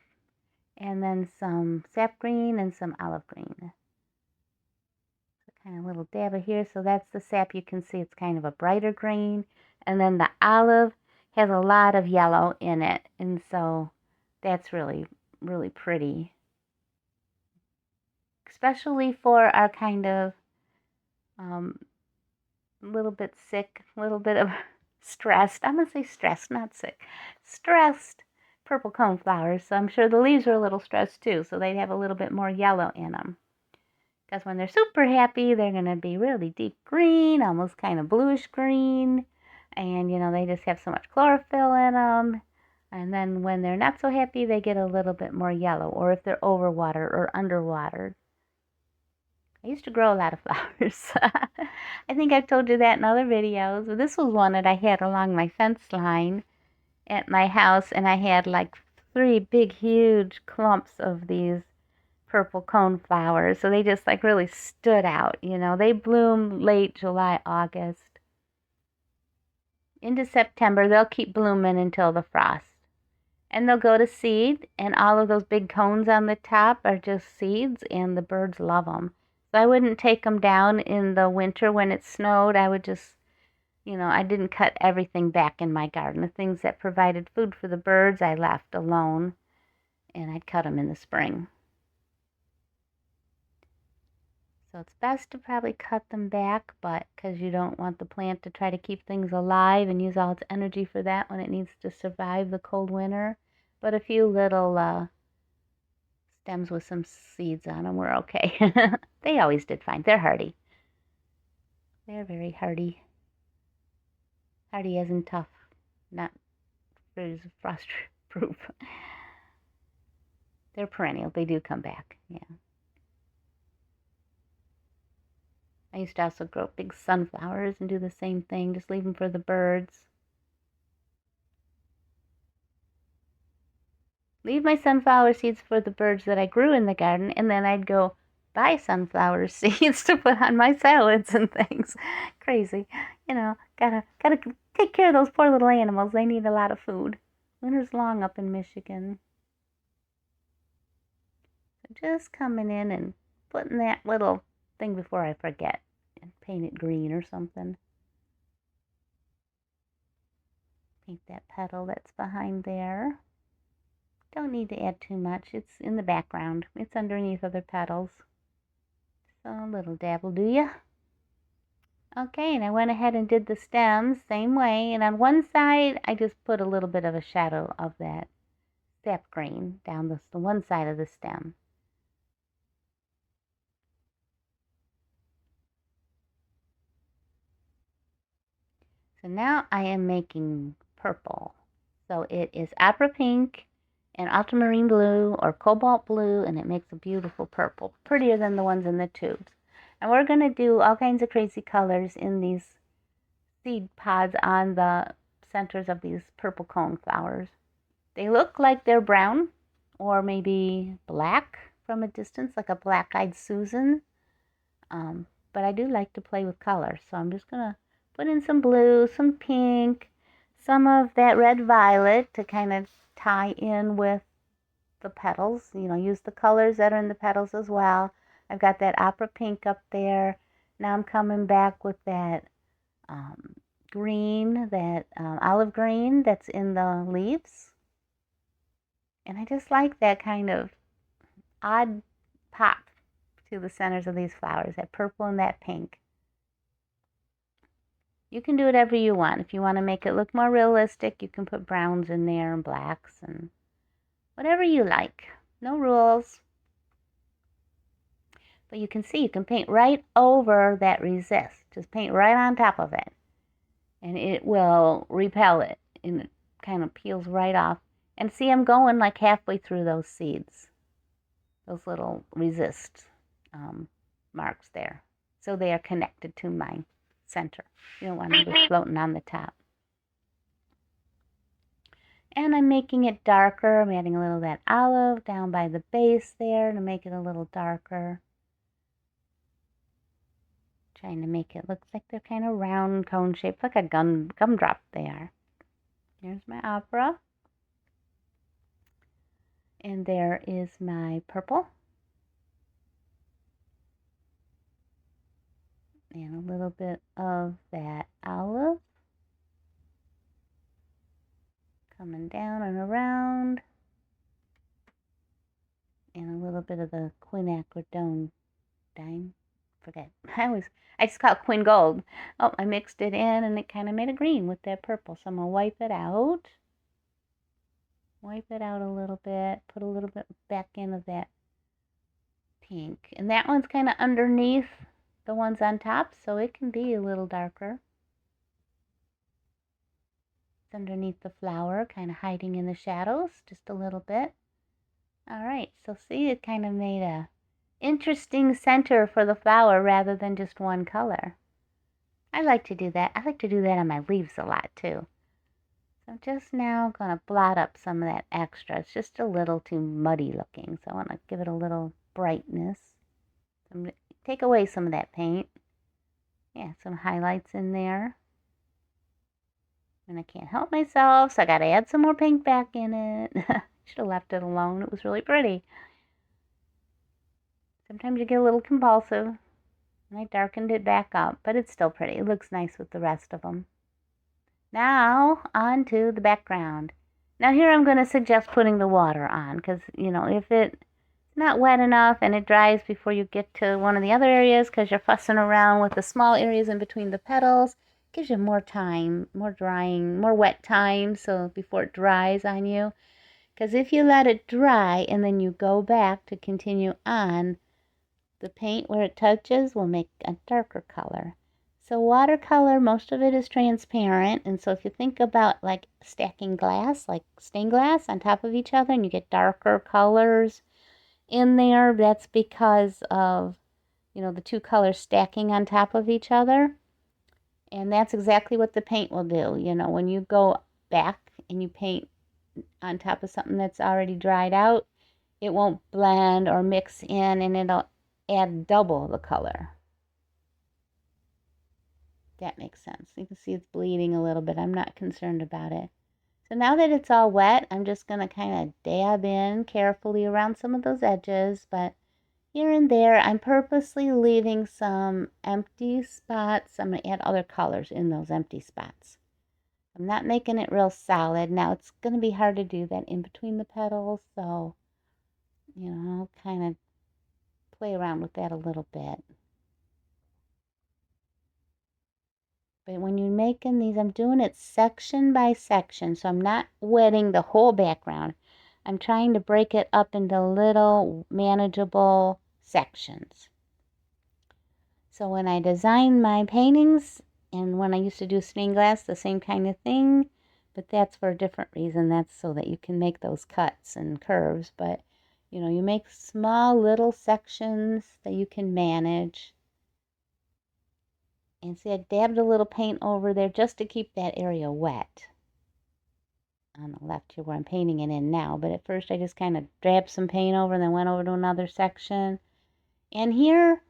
and then some sap green and some olive green. So kind of a little dab of here. So that's the sap. You can see it's kind of a brighter green. And then the olive has a lot of yellow in it. And so that's really, really pretty. Especially for our kind of a little bit sick, a little bit of stressed. I'm going to say stressed, not sick. Stressed purple coneflowers. So I'm sure the leaves are a little stressed too. So they have a little bit more yellow in them. Because when they're super happy, they're going to be really deep green, almost kind of bluish green. And, you know, they just have so much chlorophyll in them. And then when they're not so happy, they get a little bit more yellow. Or if they're overwatered or underwatered. I used to grow a lot of flowers. I think I've told you that in other videos. But this was one that I had along my fence line at my house. And I had like 3 big, huge clumps of these purple coneflowers. So they just like really stood out. You know, they bloom late July, August. Into September, they'll keep blooming until the frost. And they'll go to seed. And all of those big cones on the top are just seeds. And the birds love them. So I wouldn't take them down in the winter when it snowed. I would just, you know, I didn't cut everything back in my garden. The things that provided food for the birds, I left alone. And I'd cut them in the spring. So it's best to probably cut them back, but because you don't want the plant to try to keep things alive and use all its energy for that when it needs to survive the cold winter. But a few little stems with some seeds on them were okay. They always did fine. They're hardy. They're very hardy. Hardy as in tough, not frost proof. They're perennial. They do come back. Yeah. I used to also grow big sunflowers and do the same thing. Just leave them for the birds. Leave my sunflower seeds for the birds that I grew in the garden, and then I'd go buy sunflower seeds to put on my salads and things. Crazy. You know, gotta take care of those poor little animals. They need a lot of food. Winter's long up in Michigan. So just coming in and putting that little thing before I forget and paint it green or something. Paint that petal that's behind there. Don't need to add too much. It's in the background. It's underneath other petals. So a little dab will do ya. Okay, and I went ahead and did the stems same way. And on one side, I just put a little bit of a shadow of that sap green down the one side of the stem. So now I am making purple. So it is opera pink and ultramarine blue or cobalt blue, and it makes a beautiful purple, prettier than the ones in the tubes. And we're going to do all kinds of crazy colors in these seed pods on the centers of these purple coneflowers. They look like they're brown or maybe black from a distance, like a black-eyed Susan. But I do like to play with color, so I'm just going to put in some blue, some pink, some of that red violet to kind of tie in with the petals. You know, use the colors that are in the petals as well. I've got that opera pink up there. Now I'm coming back with that green, that olive green that's in the leaves. And I just like that kind of odd pop to the centers of these flowers, that purple and that pink. You can do whatever you want. If you want to make it look more realistic, you can put browns in there and blacks and whatever you like. No rules. But you can see, you can paint right over that resist. Just paint right on top of it. And it will repel it. And it kind of peels right off. And see, I'm going like halfway through those seeds. Those little resist marks there. So they are connected to my center. You don't want them just floating on the top. And I'm making it darker. I'm adding a little of that olive down by the base there to make it a little darker. Trying to make it look like they're kind of round cone shaped, like a gumdrop they are. Here's my opera. And there is my purple. And a little bit of that olive. Coming down and around. And a little bit of the quinacridone dime. Forget. I just call it quin gold. Oh, I mixed it in and it kind of made a green with that purple. So I'm going to wipe it out. Wipe it out a little bit. Put a little bit back in of that pink. And that one's kind of underneath the ones on top, so it can be a little darker. It's underneath the flower, kind of hiding in the shadows just a little bit. All right, so see, it kind of made a interesting center for the flower rather than just one color. I like to do that. I like to do that on my leaves a lot too. So I'm just now going to blot up some of that extra. It's just a little too muddy looking, so I want to give it a little brightness. I'm going to take away some of that paint. Yeah, some highlights in there. And I can't help myself, so I got to add some more paint back in it. Should have left it alone. It was really pretty. Sometimes you get a little compulsive. And I darkened it back up, but it's still pretty. It looks nice with the rest of them. Now, on to the background. Now here I'm going to suggest putting the water on, because, you know, if it's not wet enough and it dries before you get to one of the other areas because you're fussing around with the small areas in between the petals, it gives you more time, more drying, more wet time, so before it dries on you. Because if you let it dry and then you go back to continue on, the paint where it touches will make a darker color. So watercolor, most of it is transparent, and so if you think about like stacking glass, like stained glass on top of each other, and you get darker colors in there, that's because of, you know, the two colors stacking on top of each other. And that's exactly what the paint will do. You know, when you go back and you paint on top of something that's already dried out, it won't blend or mix in, and it'll add double the color. That makes sense. You can see it's bleeding a little bit. I'm not concerned about it. So now that it's all wet, I'm just going to kind of dab in carefully around some of those edges, but here and there, I'm purposely leaving some empty spots. I'm going to add other colors in those empty spots. I'm not making it real solid. Now, it's going to be hard to do that in between the petals, so, you know, kind of play around with that a little bit. But when you're making these, I'm doing it section by section, so I'm not wetting the whole background. I'm trying to break it up into little manageable sections. So when I design my paintings, and when I used to do stained glass, the same kind of thing, but that's for a different reason. That's so that you can make those cuts and curves. But, you know, you make small little sections that you can manage. And see, I dabbed a little paint over there just to keep that area wet. On the left here where I'm painting it in now. But at first I just kind of dabbed some paint over and then went over to another section. And here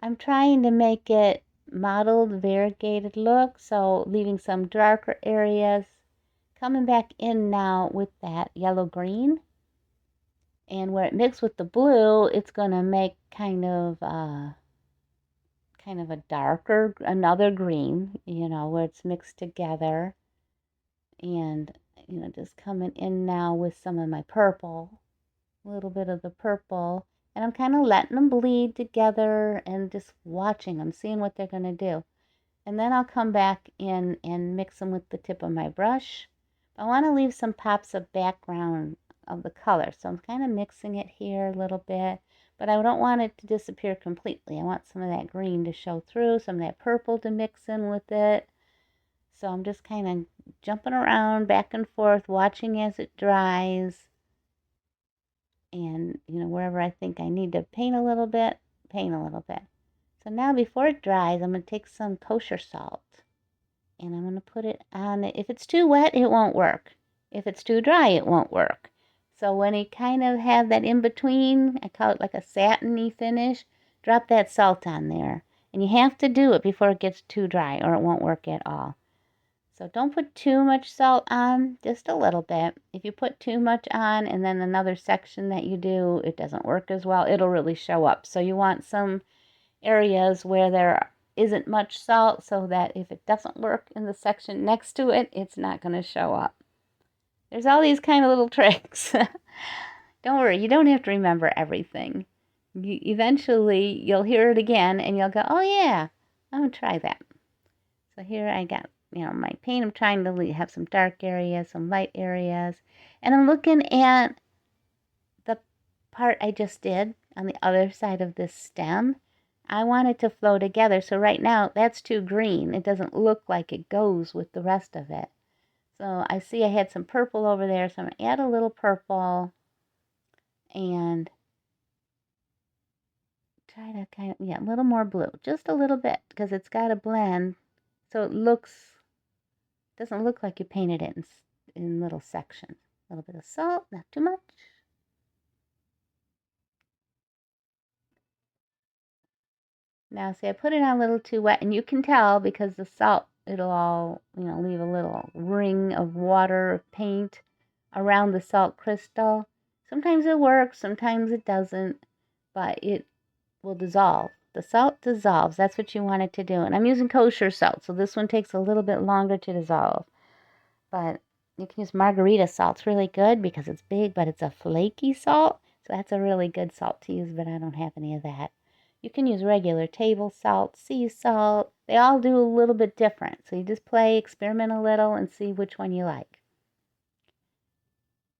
I'm trying to make it mottled, variegated look. So leaving some darker areas. Coming back in now with that yellow-green. And where it mixed with the blue, it's going to make kind of a darker, another green, you know, where it's mixed together. And, you know, just coming in now with some of my purple, a little bit of the purple. And I'm kind of letting them bleed together and just watching them, seeing what they're going to do. And then I'll come back in and mix them with the tip of my brush. I want to leave some pops of background of the color. So I'm kind of mixing it here a little bit. But I don't want it to disappear completely. I want some of that green to show through, some of that purple to mix in with it. So I'm just kind of jumping around back and forth, watching as it dries. And, you know, wherever I think I need to paint a little bit, paint a little bit. So now before it dries, I'm going to take some kosher salt. And I'm going to put it on it. If it's too wet, it won't work. If it's too dry, it won't work. So when you kind of have that in between, I call it like a satiny finish, drop that salt on there. And you have to do it before it gets too dry or it won't work at all. So don't put too much salt on, just a little bit. If you put too much on and then another section that you do, it doesn't work as well, it'll really show up. So you want some areas where there isn't much salt so that if it doesn't work in the section next to it, it's not going to show up. There's all these kind of little tricks. Don't worry, you don't have to remember everything. Eventually, you'll hear it again and you'll go, oh yeah, I'm going to try that. So here I got, my paint. I'm trying to have some dark areas, some light areas. And I'm looking at the part I just did on the other side of this stem. I want it to flow together. So right now, that's too green. It doesn't look like it goes with the rest of it. So I see I had some purple over there. So I'm going to add a little purple and try to a little more blue. Just a little bit because it's got to blend so it doesn't look like you painted it in little sections. A little bit of salt, not too much. Now, see, I put it on a little too wet, and you can tell because the salt, it'll all, leave a little ring of water paint around the salt crystal. Sometimes it works, sometimes it doesn't, but it will dissolve. The salt dissolves. That's what you want it to do. And I'm using kosher salt, so this one takes a little bit longer to dissolve. But you can use margarita salt. It's really good because it's big, but it's a flaky salt. So that's a really good salt to use, but I don't have any of that. You can use regular table salt, sea salt. They all do a little bit different. So you just play, experiment a little, and see which one you like.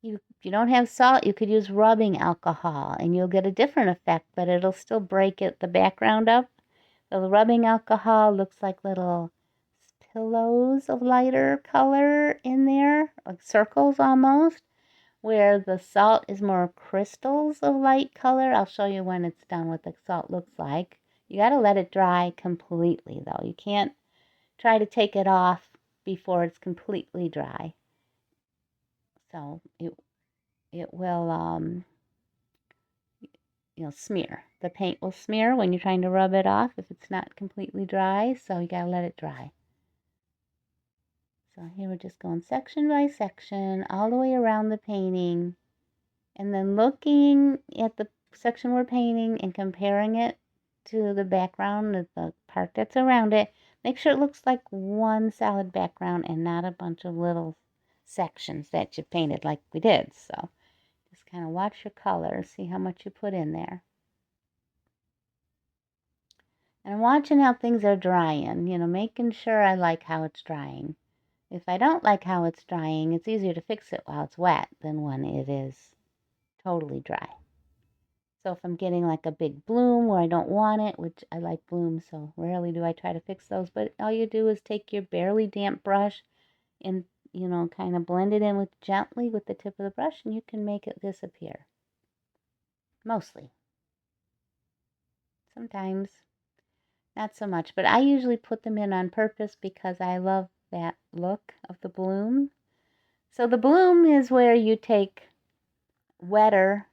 If you don't have salt, you could use rubbing alcohol, and you'll get a different effect, but it'll still break the background up. So the rubbing alcohol looks like little pillows of lighter color in there, like circles almost, where the salt is more crystals of light color. I'll show you when it's done what the salt looks like. You got to let it dry completely, though. You can't try to take it off before it's completely dry. So it will, smear. The paint will smear when you're trying to rub it off if it's not completely dry. So you got to let it dry. So here we're just going section by section all the way around the painting and then looking at the section we're painting and comparing it to the background, the part that's around it. Make sure it looks like one solid background and not a bunch of little sections that you painted like we did. So just kind of watch your colors, see how much you put in there. And I'm watching how things are drying, making sure I like how it's drying. If I don't like how it's drying, it's easier to fix it while it's wet than when it is totally dry. So if I'm getting like a big bloom where I don't want it, which I like blooms, so rarely do I try to fix those, but all you do is take your barely damp brush and, kind of blend it in gently with the tip of the brush, and you can make it disappear. Mostly. Sometimes not so much, but I usually put them in on purpose because I love that look of the bloom. So the bloom is where you take wetter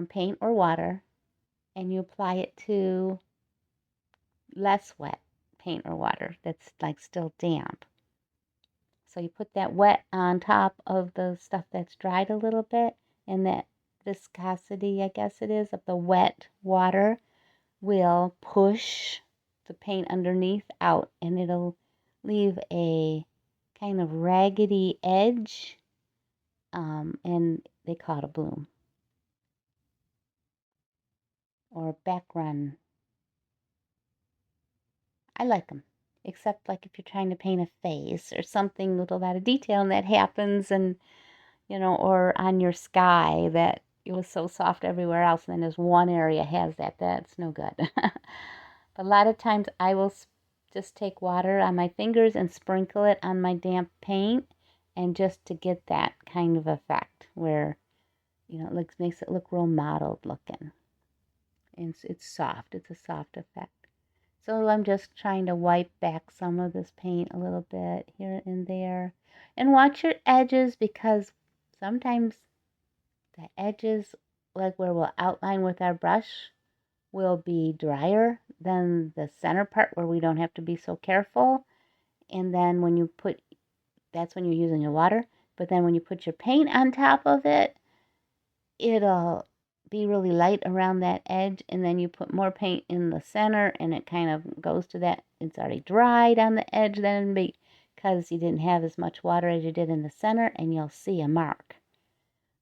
paint or water and you apply it to less wet paint or water that's like still damp. So you put that wet on top of the stuff that's dried a little bit, and that viscosity, I guess it is, of the wet water will push the paint underneath out, and it'll leave a kind of raggedy edge, and they call it a bloom or background. I like them, except like if you're trying to paint a face or something with a lot of detail and that happens, and or on your sky that it was so soft everywhere else, and then there's one area has that's no good. But a lot of times I will just take water on my fingers and sprinkle it on my damp paint, and just to get that kind of effect where it makes it look real mottled looking, and it's soft. It's a soft effect. So I'm just trying to wipe back some of this paint a little bit here and there. And watch your edges, because sometimes the edges, like where we'll outline with our brush, will be drier than the center part where we don't have to be so careful. And then when you put, that's when you're using your water. But then when you put your paint on top of it, it'll be really light around that edge, and then you put more paint in the center and it kind of goes to that. It's already dried on the edge then because you didn't have as much water as you did in the center, and you'll see a mark.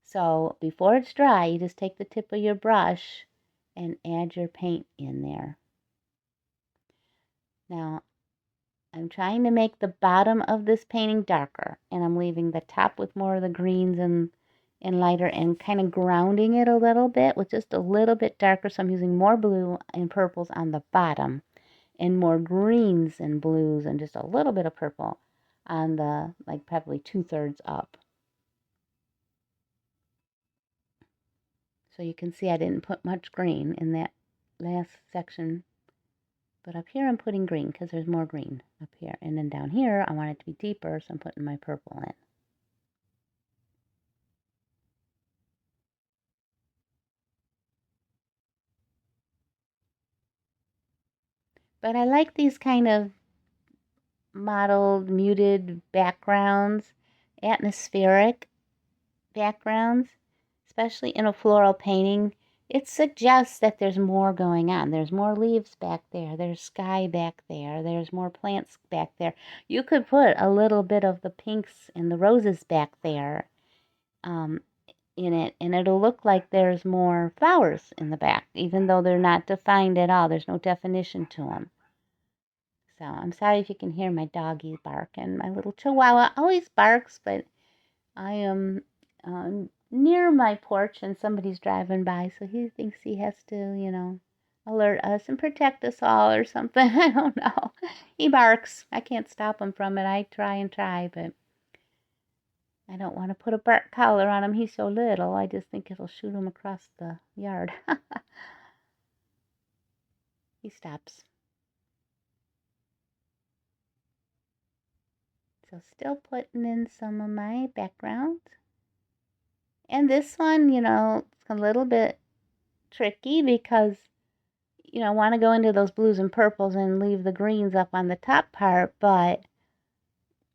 So before it's dry, you just take the tip of your brush and add your paint in there. Now I'm trying to make the bottom of this painting darker, and I'm leaving the top with more of the greens and lighter, and kind of grounding it a little bit with just a little bit darker. So I'm using more blue and purples on the bottom and more greens and blues and just a little bit of purple on the, like, probably 2/3 up. So you can see I didn't put much green in that last section, but up here I'm putting green because there's more green up here. And then down here I want it to be deeper, so I'm putting my purple in. But I like these kind of mottled, muted backgrounds, atmospheric backgrounds, especially in a floral painting. It suggests that there's more going on. There's more leaves back there. There's sky back there. There's more plants back there. You could put a little bit of the pinks and the roses back there in it, and it'll look like there's more flowers in the back, even though they're not defined at all. There's no definition to them. So I'm sorry if you can hear my doggy barking. My little chihuahua always barks, but I am near my porch and somebody's driving by, so he thinks he has to, alert us and protect us all or something. I don't know. He barks. I can't stop him from it. I try and try, but I don't want to put a bark collar on him. He's so little. I just think it'll shoot him across the yard. He stops. So still putting in some of my background. And this one, it's a little bit tricky because, I want to go into those blues and purples and leave the greens up on the top part, but,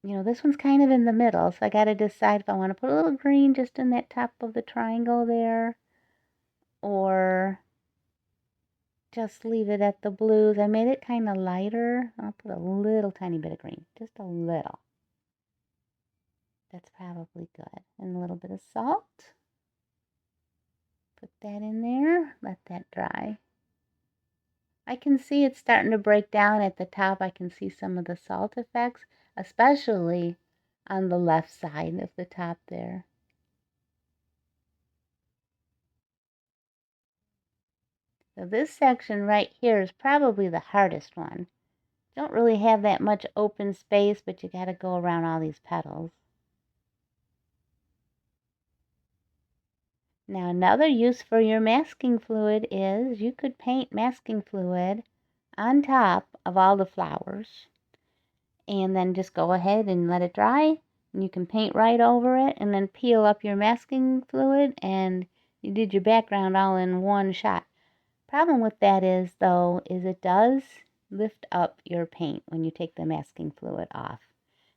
this one's kind of in the middle, so I got to decide if I want to put a little green just in that top of the triangle there, or just leave it at the blues. I made it kind of lighter. I'll put a little tiny bit of green, just a little. That's probably good. And a little bit of salt. Put that in there, let that dry. I can see it's starting to break down at the top. I can see some of the salt effects, especially on the left side of the top there. So this section right here is probably the hardest one. Don't really have that much open space, but you got to go around all these petals. Now another use for your masking fluid is you could paint masking fluid on top of all the flowers, and then just go ahead and let it dry, and you can paint right over it and then peel up your masking fluid, and you did your background all in one shot. Problem with that is, though, is it does lift up your paint when you take the masking fluid off.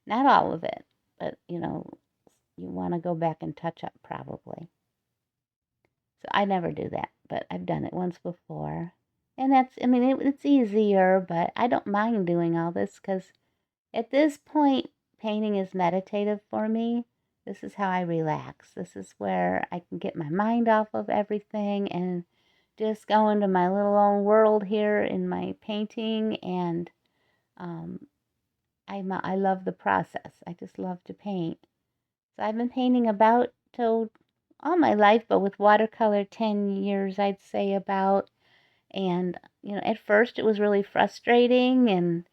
Not all of it, but you want to go back and touch up probably. So I never do that, but I've done it once before. And it's easier, but I don't mind doing all this because at this point, painting is meditative for me. This is how I relax. This is where I can get my mind off of everything and just go into my little own world here in my painting. And I love the process. I just love to paint. So I've been painting about all my life, but with watercolor 10 years, I'd say about. And, at first it was really frustrating, and,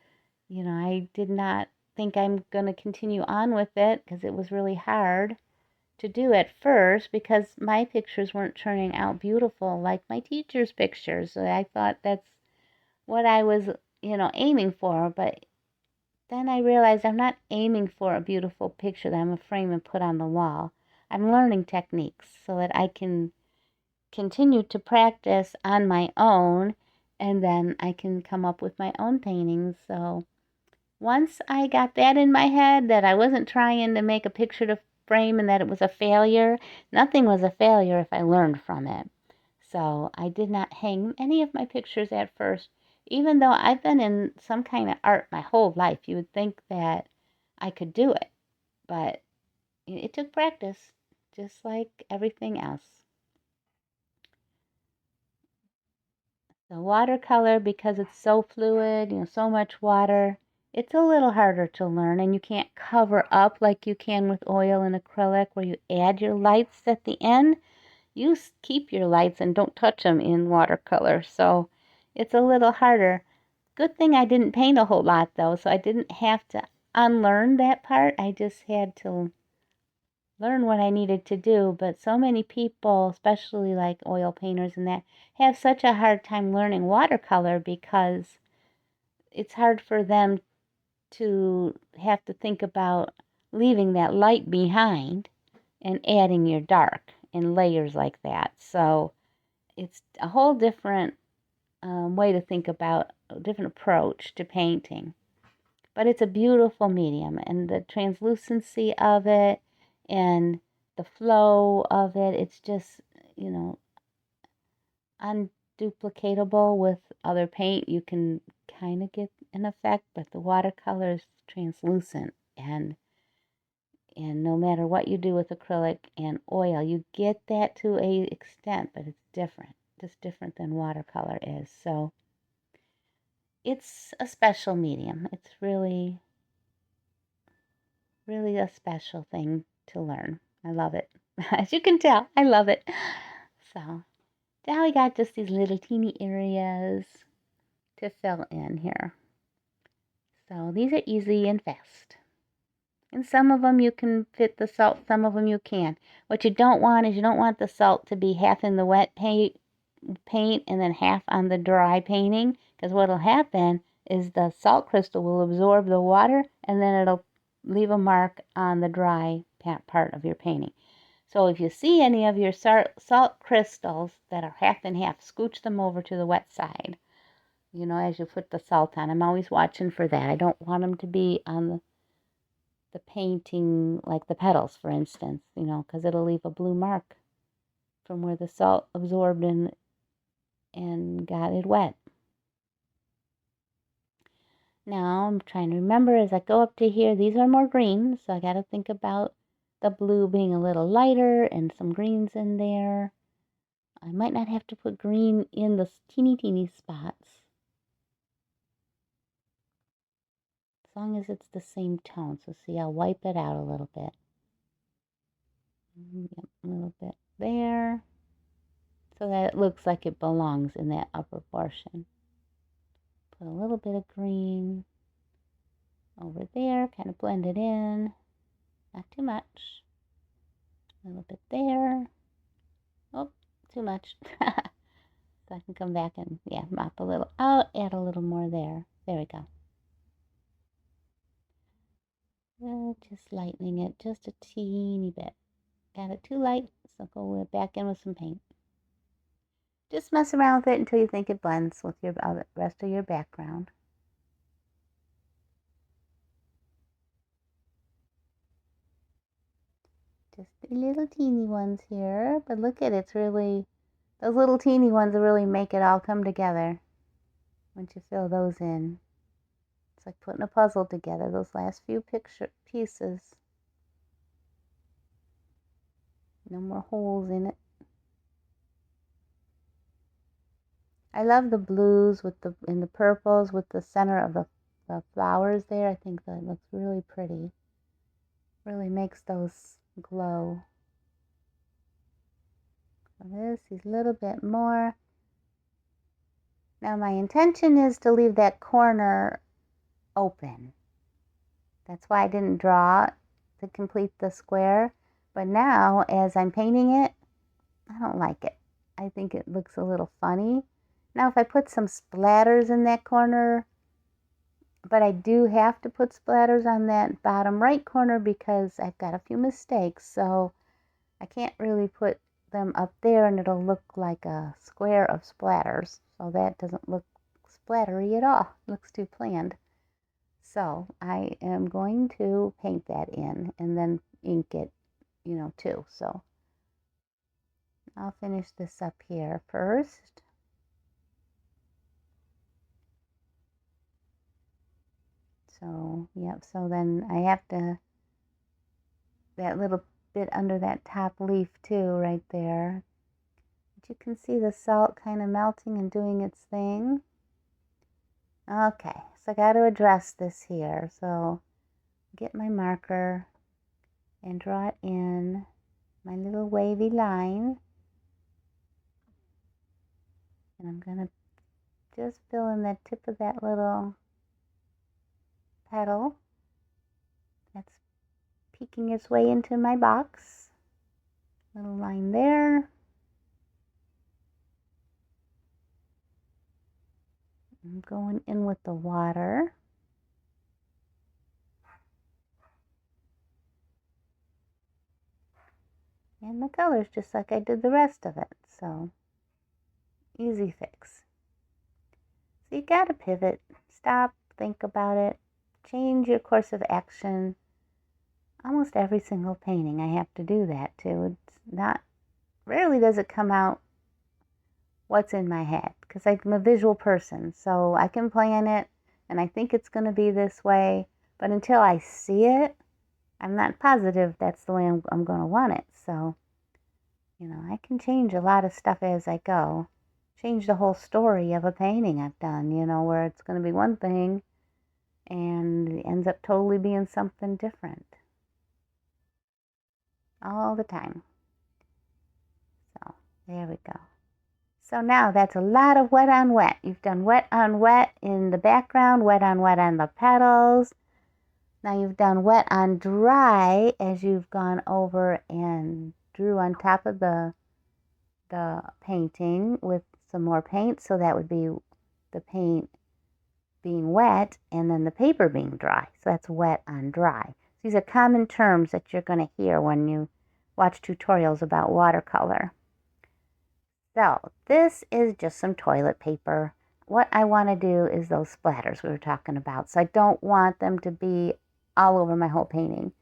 I did not think I'm going to continue on with it because it was really hard to do at first because my pictures weren't turning out beautiful like my teacher's pictures. So I thought that's what I was aiming for, but then I realized I'm not aiming for a beautiful picture that I'm going to frame and put on the wall. I'm learning techniques so that I can continue to practice on my own, and then I can come up with my own paintings. So once I got that in my head, that I wasn't trying to make a picture to frame and that it was a failure, nothing was a failure if I learned from it. So I did not hang any of my pictures at first, even though I've been in some kind of art my whole life. You would think that I could do it, but it took practice, just like everything else. The watercolor, because it's so fluid, so much water, it's a little harder to learn, and you can't cover up like you can with oil and acrylic, where you add your lights at the end. You keep your lights and don't touch them in watercolor, so it's a little harder. Good thing I didn't paint a whole lot, though, so I didn't have to unlearn that part. I just had to learn what I needed to do. But so many people, especially like oil painters and that, have such a hard time learning watercolor because it's hard for them to have to think about leaving that light behind and adding your dark in layers like that. So it's a whole different way to think about, a different approach to painting. But it's a beautiful medium, and the translucency of it and the flow of it, it's just, unduplicatable with other paint. You can kind of get an effect, but the watercolor is translucent, and no matter what you do with acrylic and oil, you get that to a extent, but it's different, just different than watercolor is. So it's a special medium. It's really, really a special thing to learn. I love it. As you can tell, I love it. So now we got just these little teeny areas to fill in here. So these are easy and fast. And some of them you can fit the salt, some of them you can't. What you don't want is, you don't want the salt to be half in the wet paint and then half on the dry painting, because what will happen is the salt crystal will absorb the water and then it'll leave a mark on the dry part of your painting. So if you see any of your salt crystals that are half and half, scooch them over to the wet side, as you put the salt on. I'm always watching for that. I don't want them to be on the painting, like the petals, for instance, because it'll leave a blue mark from where the salt absorbed and got it wet. Now I'm trying to remember as I go up to here, these are more greens, so I got to think about the blue being a little lighter and some greens in there. I might not have to put green in the teeny spots, as long as it's the same tone. So see, I'll wipe it out a little bit. Yep, a little bit there, so that it looks like it belongs in that upper portion. Put a little bit of green over there, kind of blend it in, not too much. A little bit there. Oh, too much. So I can come back and, mop a little out, add a little more there. There we go. Just lightening it just a teeny bit. Got it too light, so go back in with some paint. Just mess around with it until you think it blends with your rest of your background. Just the little teeny ones here, but look at it, it's really, those little teeny ones will really make it all come together once you fill those in. It's like putting a puzzle together, those last few pieces. No more holes in it. I love the blues and the purples with the center of the flowers there. I think that looks really pretty. Really makes those glow. So this is a little bit more. Now my intention is to leave that corner open. That's why I didn't draw to complete the square. But now, as I'm painting it, I don't like it. I think it looks a little funny. Now if I put some splatters in that corner, but I do have to put splatters on that bottom right corner because I've got a few mistakes, so I can't really put them up there and it'll look like a square of splatters, so that doesn't look splattery at all. It looks too planned. So I am going to paint that in and then ink it, you know, too. So I'll finish this up here first. So, yep, so then I have to, that little bit under that top leaf too, right there. But you can see the salt kind of melting and doing its thing. Okay, so I got to address this here. So get my marker and draw it in my little wavy line. And I'm going to just fill in the tip of that little petal that's peeking its way into my box. Little line there. I'm going in with the water. And the colors just like I did the rest of it. So easy fix. So you gotta pivot, stop, think about it, change your course of action. Almost every single painting I have to do that too. It's not, rarely does it come out what's in my head because I'm a visual person, so I can plan it and I think it's going to be this way, but until I see it, I'm not positive that's the way I'm going to want it. So, you know, I can change a lot of stuff as I go. Change the whole story of a painting I've done, you know, where it's going to be one thing and it ends up totally being something different. All the time. So, there we go. So now that's a lot of wet on wet. You've done wet on wet in the background, wet on the petals. Now you've done wet on dry as you've gone over and drew on top of the painting with some more paint. So that would be the paint being wet and then the paper being dry. So that's wet on dry. These are common terms that you're going to hear when you watch tutorials about watercolor. So this is just some toilet paper. What I want to do is those splatters we were talking about. So I don't want them to be all over my whole painting.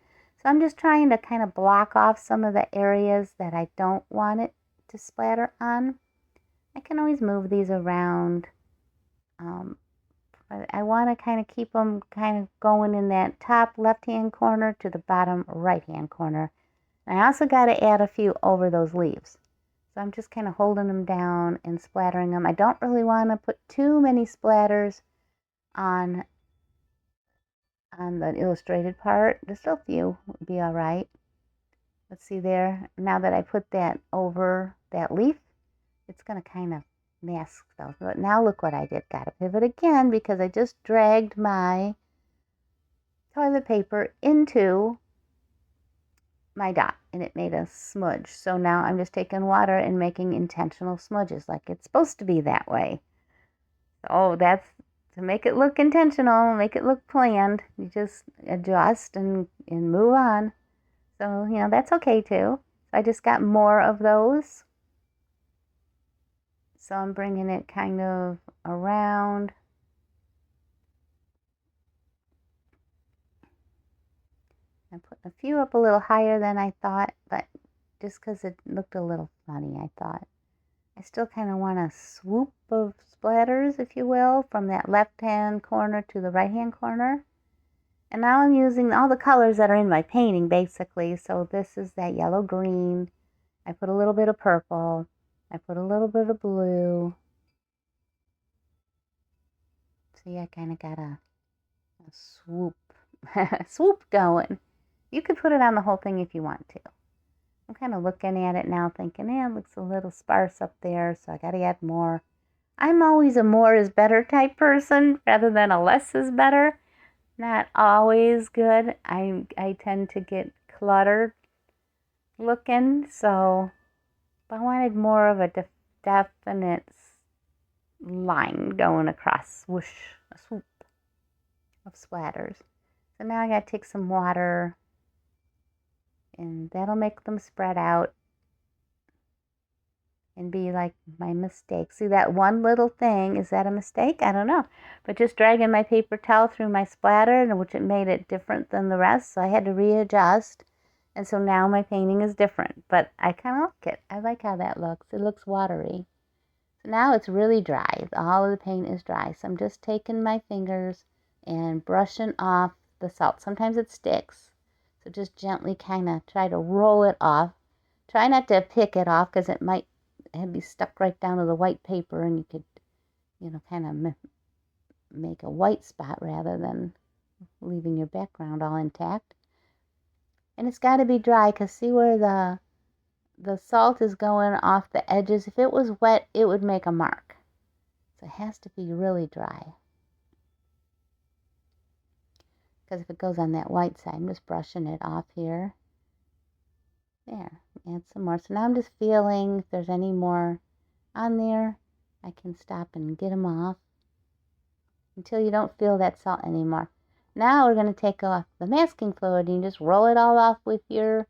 So I'm just trying to kind of block off some of the areas that I don't want it to splatter on. I can always move these around. But I want to kind of keep them kind of going in that top left-hand corner to the bottom right-hand corner. And I also got to add a few over those leaves. So I'm just kind of holding them down and splattering them. I don't really want to put too many splatters on the illustrated part. Just a few would be all right. Let's see there. Now that I put that over that leaf, it's going to kind of mask those. But now look what I did. Got to pivot again because I just dragged my toilet paper into my dot and it made a smudge. So now I'm just taking water and making intentional smudges like it's supposed to be that way. So that's to make it look intentional, make it look planned. You just adjust and move on. So, you know, that's okay too. I just got more of those. So I'm bringing it kind of around. I put a few up a little higher than I thought, but just because it looked a little funny, I thought. I still kind of want a swoop of splatters, if you will, from that left-hand corner to the right-hand corner. And now I'm using all the colors that are in my painting, basically. So this is that yellow-green. I put a little bit of purple. I put a little bit of blue. See, I kind of got a swoop, swoop going. You could put it on the whole thing if you want to. I'm kind of looking at it now thinking, it looks a little sparse up there, so I got to add more. I'm always a more is better type person rather than a less is better. Not always good. I tend to get cluttered looking, so I wanted more of a definite line going across, whoosh, a swoop. of splatters. So now I gotta take some water and that'll make them spread out and be like my mistake. See that one little thing, is that a mistake? I don't know. But just dragging my paper towel through my splatter, which it made it different than the rest, so I had to readjust. And so now my painting is different, but I kind of like it. I like how that looks. It looks watery. So now it's really dry. All of the paint is dry. So I'm just taking my fingers and brushing off the salt. Sometimes it sticks. So just gently kind of try to roll it off. Try not to pick it off because it might be stuck right down to the white paper and you could, kind of make a white spot rather than leaving your background all intact. And it's got to be dry because see where the salt is going off the edges. If it was wet, it would make a mark. So it has to be really dry. Because if it goes on that white side, I'm just brushing it off here. There, add some more. So now I'm just feeling if there's any more on there. I can stop and get them off until you don't feel that salt anymore. Now we're going to take off the masking fluid and you just roll it all off with your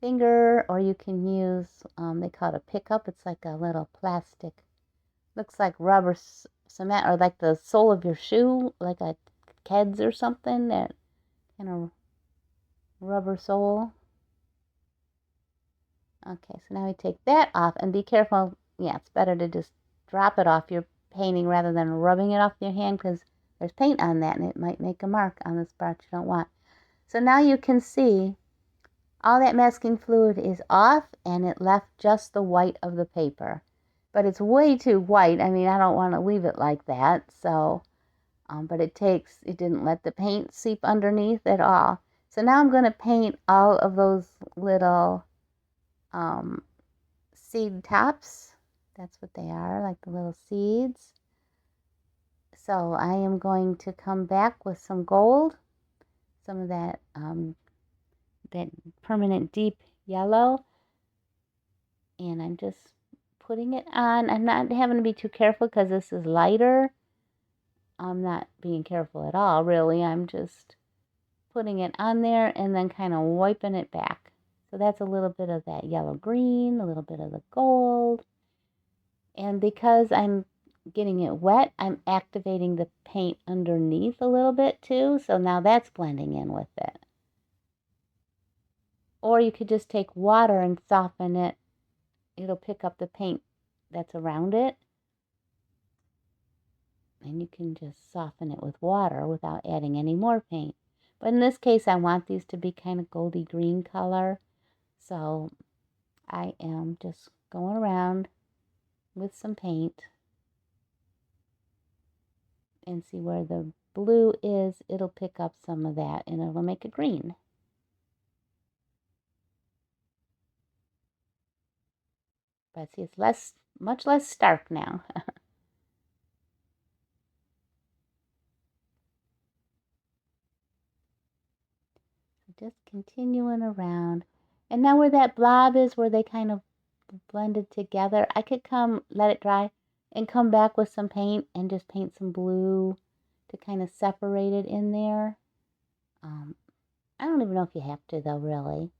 finger, or you can use, they call it a pickup. It's like a little plastic, looks like rubber cement, or like the sole of your shoe, like a Keds or something, that kind of rubber sole. Okay, so now we take that off, and be careful. Yeah, it's better to just drop it off your painting rather than rubbing it off your hand, because there's paint on that and it might make a mark on the spot you don't want. So now you can see all that masking fluid is off and it left just the white of the paper. But it's way too white. I mean, I don't want to leave it like that. So, but it didn't let the paint seep underneath at all. So now I'm going to paint all of those little seed tops. That's what they are, like the little seeds. So I am going to come back with some gold, some of that permanent deep yellow, and I'm just putting it on. I'm not having to be too careful because this is lighter. I'm not being careful at all, really. I'm just putting it on there and then kind of wiping it back. So that's a little bit of that yellow green, a little bit of the gold. And because I'm getting it wet, I'm activating the paint underneath a little bit too. So now that's blending in with it. Or you could just take water and soften it. It'll pick up the paint that's around it. And you can just soften it with water without adding any more paint. But in this case, I want these to be kind of goldy green color. So I am just going around with some paint. And see where the blue is, it'll pick up some of that and it'll make it green. But see, it's much less stark now. Just continuing around. And now where that blob is, where they kind of blended together, I could let it dry and come back with some paint and just paint some blue to kind of separate it in there. I don't even know if you have to though, really.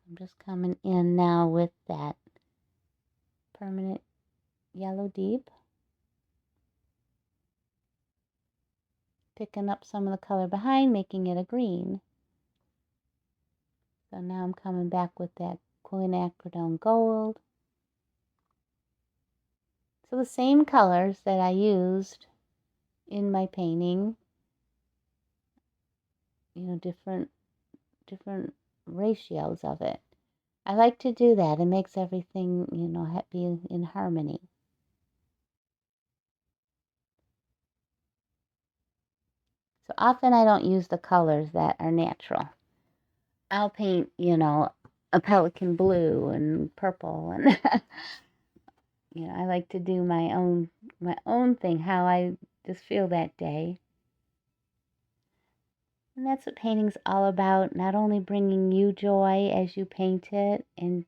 I'm just coming in now with that permanent yellow deep. Picking up some of the color behind, making it a green. So now I'm coming back with that quinacridone gold. So the same colors that I used in my painting, different ratios of it. I like to do that. It makes everything, be in harmony. So often I don't use the colors that are natural. I'll paint, a pelican blue and purple, and I like to do my own thing, how I just feel that day. And that's what painting's all about, not only bringing you joy as you paint it and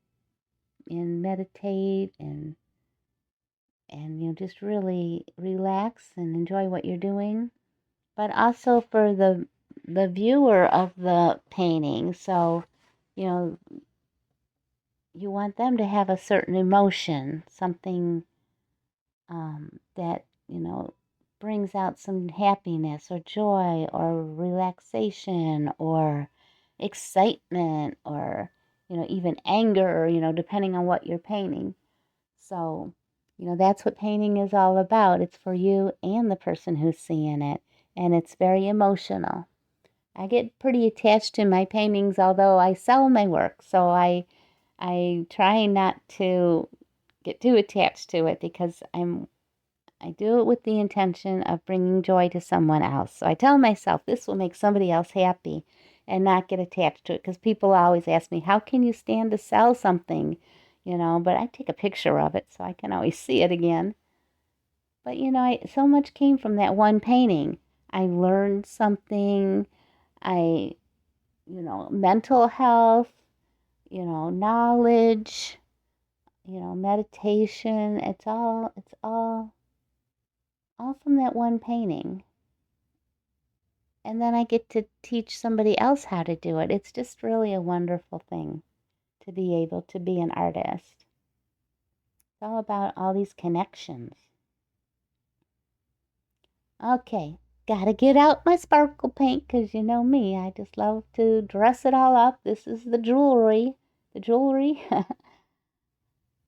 meditate and and just really relax and enjoy what you're doing. But also for the viewer of the painting, so you know you want them to have a certain emotion, something that brings out some happiness or joy or relaxation or excitement or even anger, depending on what you're painting. So that's what painting is all about. It's for you and the person who's seeing it, and it's very emotional. I get pretty attached to my paintings, although I sell my work, so I try not to get too attached to it because I do it with the intention of bringing joy to someone else. So I tell myself this will make somebody else happy and not get attached to it, because people always ask me, how can you stand to sell something? But I take a picture of it so I can always see it again. But so much came from that one painting. I learned something. I, mental health, knowledge, meditation. It's all from that one painting. And then I get to teach somebody else how to do it. It's just really a wonderful thing to be able to be an artist. It's all about all these connections. Okay, gotta get out my sparkle paint, because you know me, I just love to dress it all up. This is the jewelry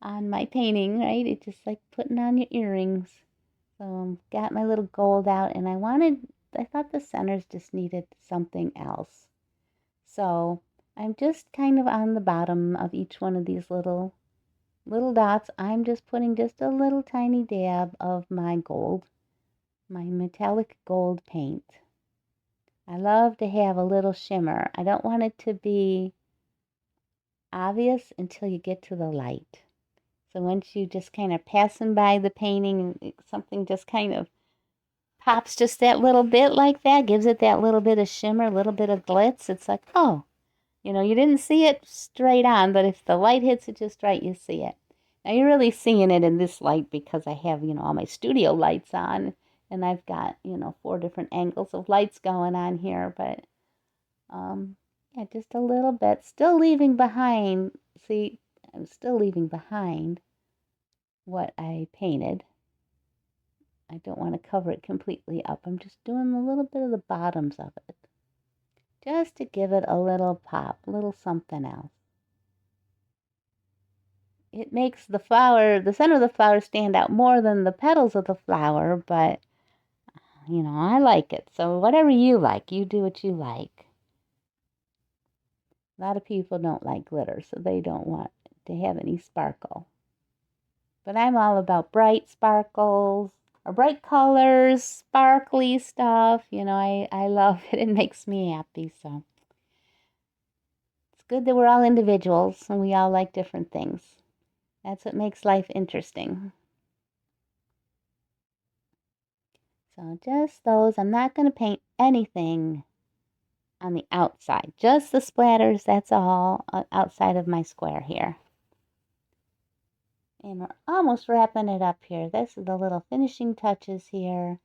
on my painting, right? It's just like putting on your earrings. So got my little gold out, and I thought the centers just needed something else. So I'm just kind of on the bottom of each one of these little dots. I'm just putting just a little tiny dab of my gold, my metallic gold paint. I love to have a little shimmer. I don't want it to be obvious until you get to the light. So once you just kind of passing by the painting, something just kind of pops just that little bit like that, gives it that little bit of shimmer, a little bit of glitz. It's like, oh, you didn't see it straight on, but if the light hits it just right, you see it. Now you're really seeing it in this light because I have, all my studio lights on, and I've got, 4 different angles of lights going on here, but yeah, just a little bit. Still leaving behind, see, I'm still leaving behind what I painted. I don't want to cover it completely up. I'm just doing a little bit of the bottoms of it, just to give it a little pop, a little something else. It makes the center of the flower stand out more than the petals of the flower, but, I like it. So whatever you like, you do what you like. A lot of people don't like glitter, so they don't want to have any sparkle. But I'm all about bright sparkles, or bright colors, sparkly stuff. I love it. It makes me happy, so. It's good that we're all individuals and we all like different things. That's what makes life interesting. So just those. I'm not going to paint anything on the outside. Just the splatters, that's all outside of my square here. And we're almost wrapping it up here. This is the little finishing touches here.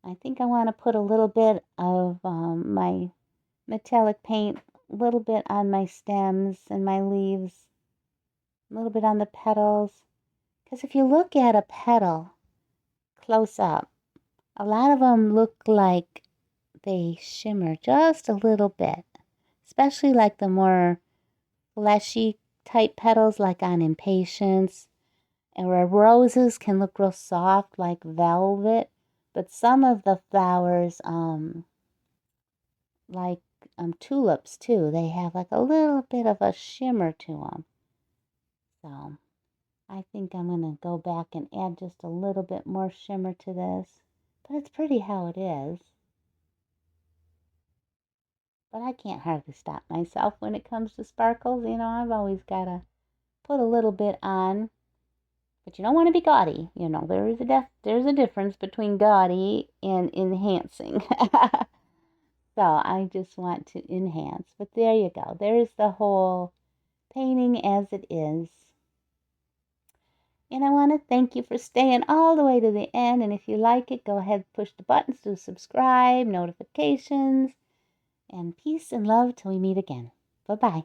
I think I want to put a little bit of my metallic paint, a little bit on my stems and my leaves, a little bit on the petals. Because if you look at a petal close up, a lot of them look like they shimmer just a little bit, especially like the more fleshy type petals, like on Impatience, and where roses can look real soft like velvet, but some of the flowers, like tulips too, they have like a little bit of a shimmer to them. So I think I'm going to go back and add just a little bit more shimmer to this, but it's pretty how it is. But I can't hardly stop myself when it comes to sparkles. I've always got to put a little bit on. But you don't want to be gaudy. There's a difference between gaudy and enhancing. So I just want to enhance. But there you go. There's the whole painting as it is. And I want to thank you for staying all the way to the end. And if you like it, go ahead and push the buttons to subscribe, notifications, and peace and love till we meet again. Bye-bye.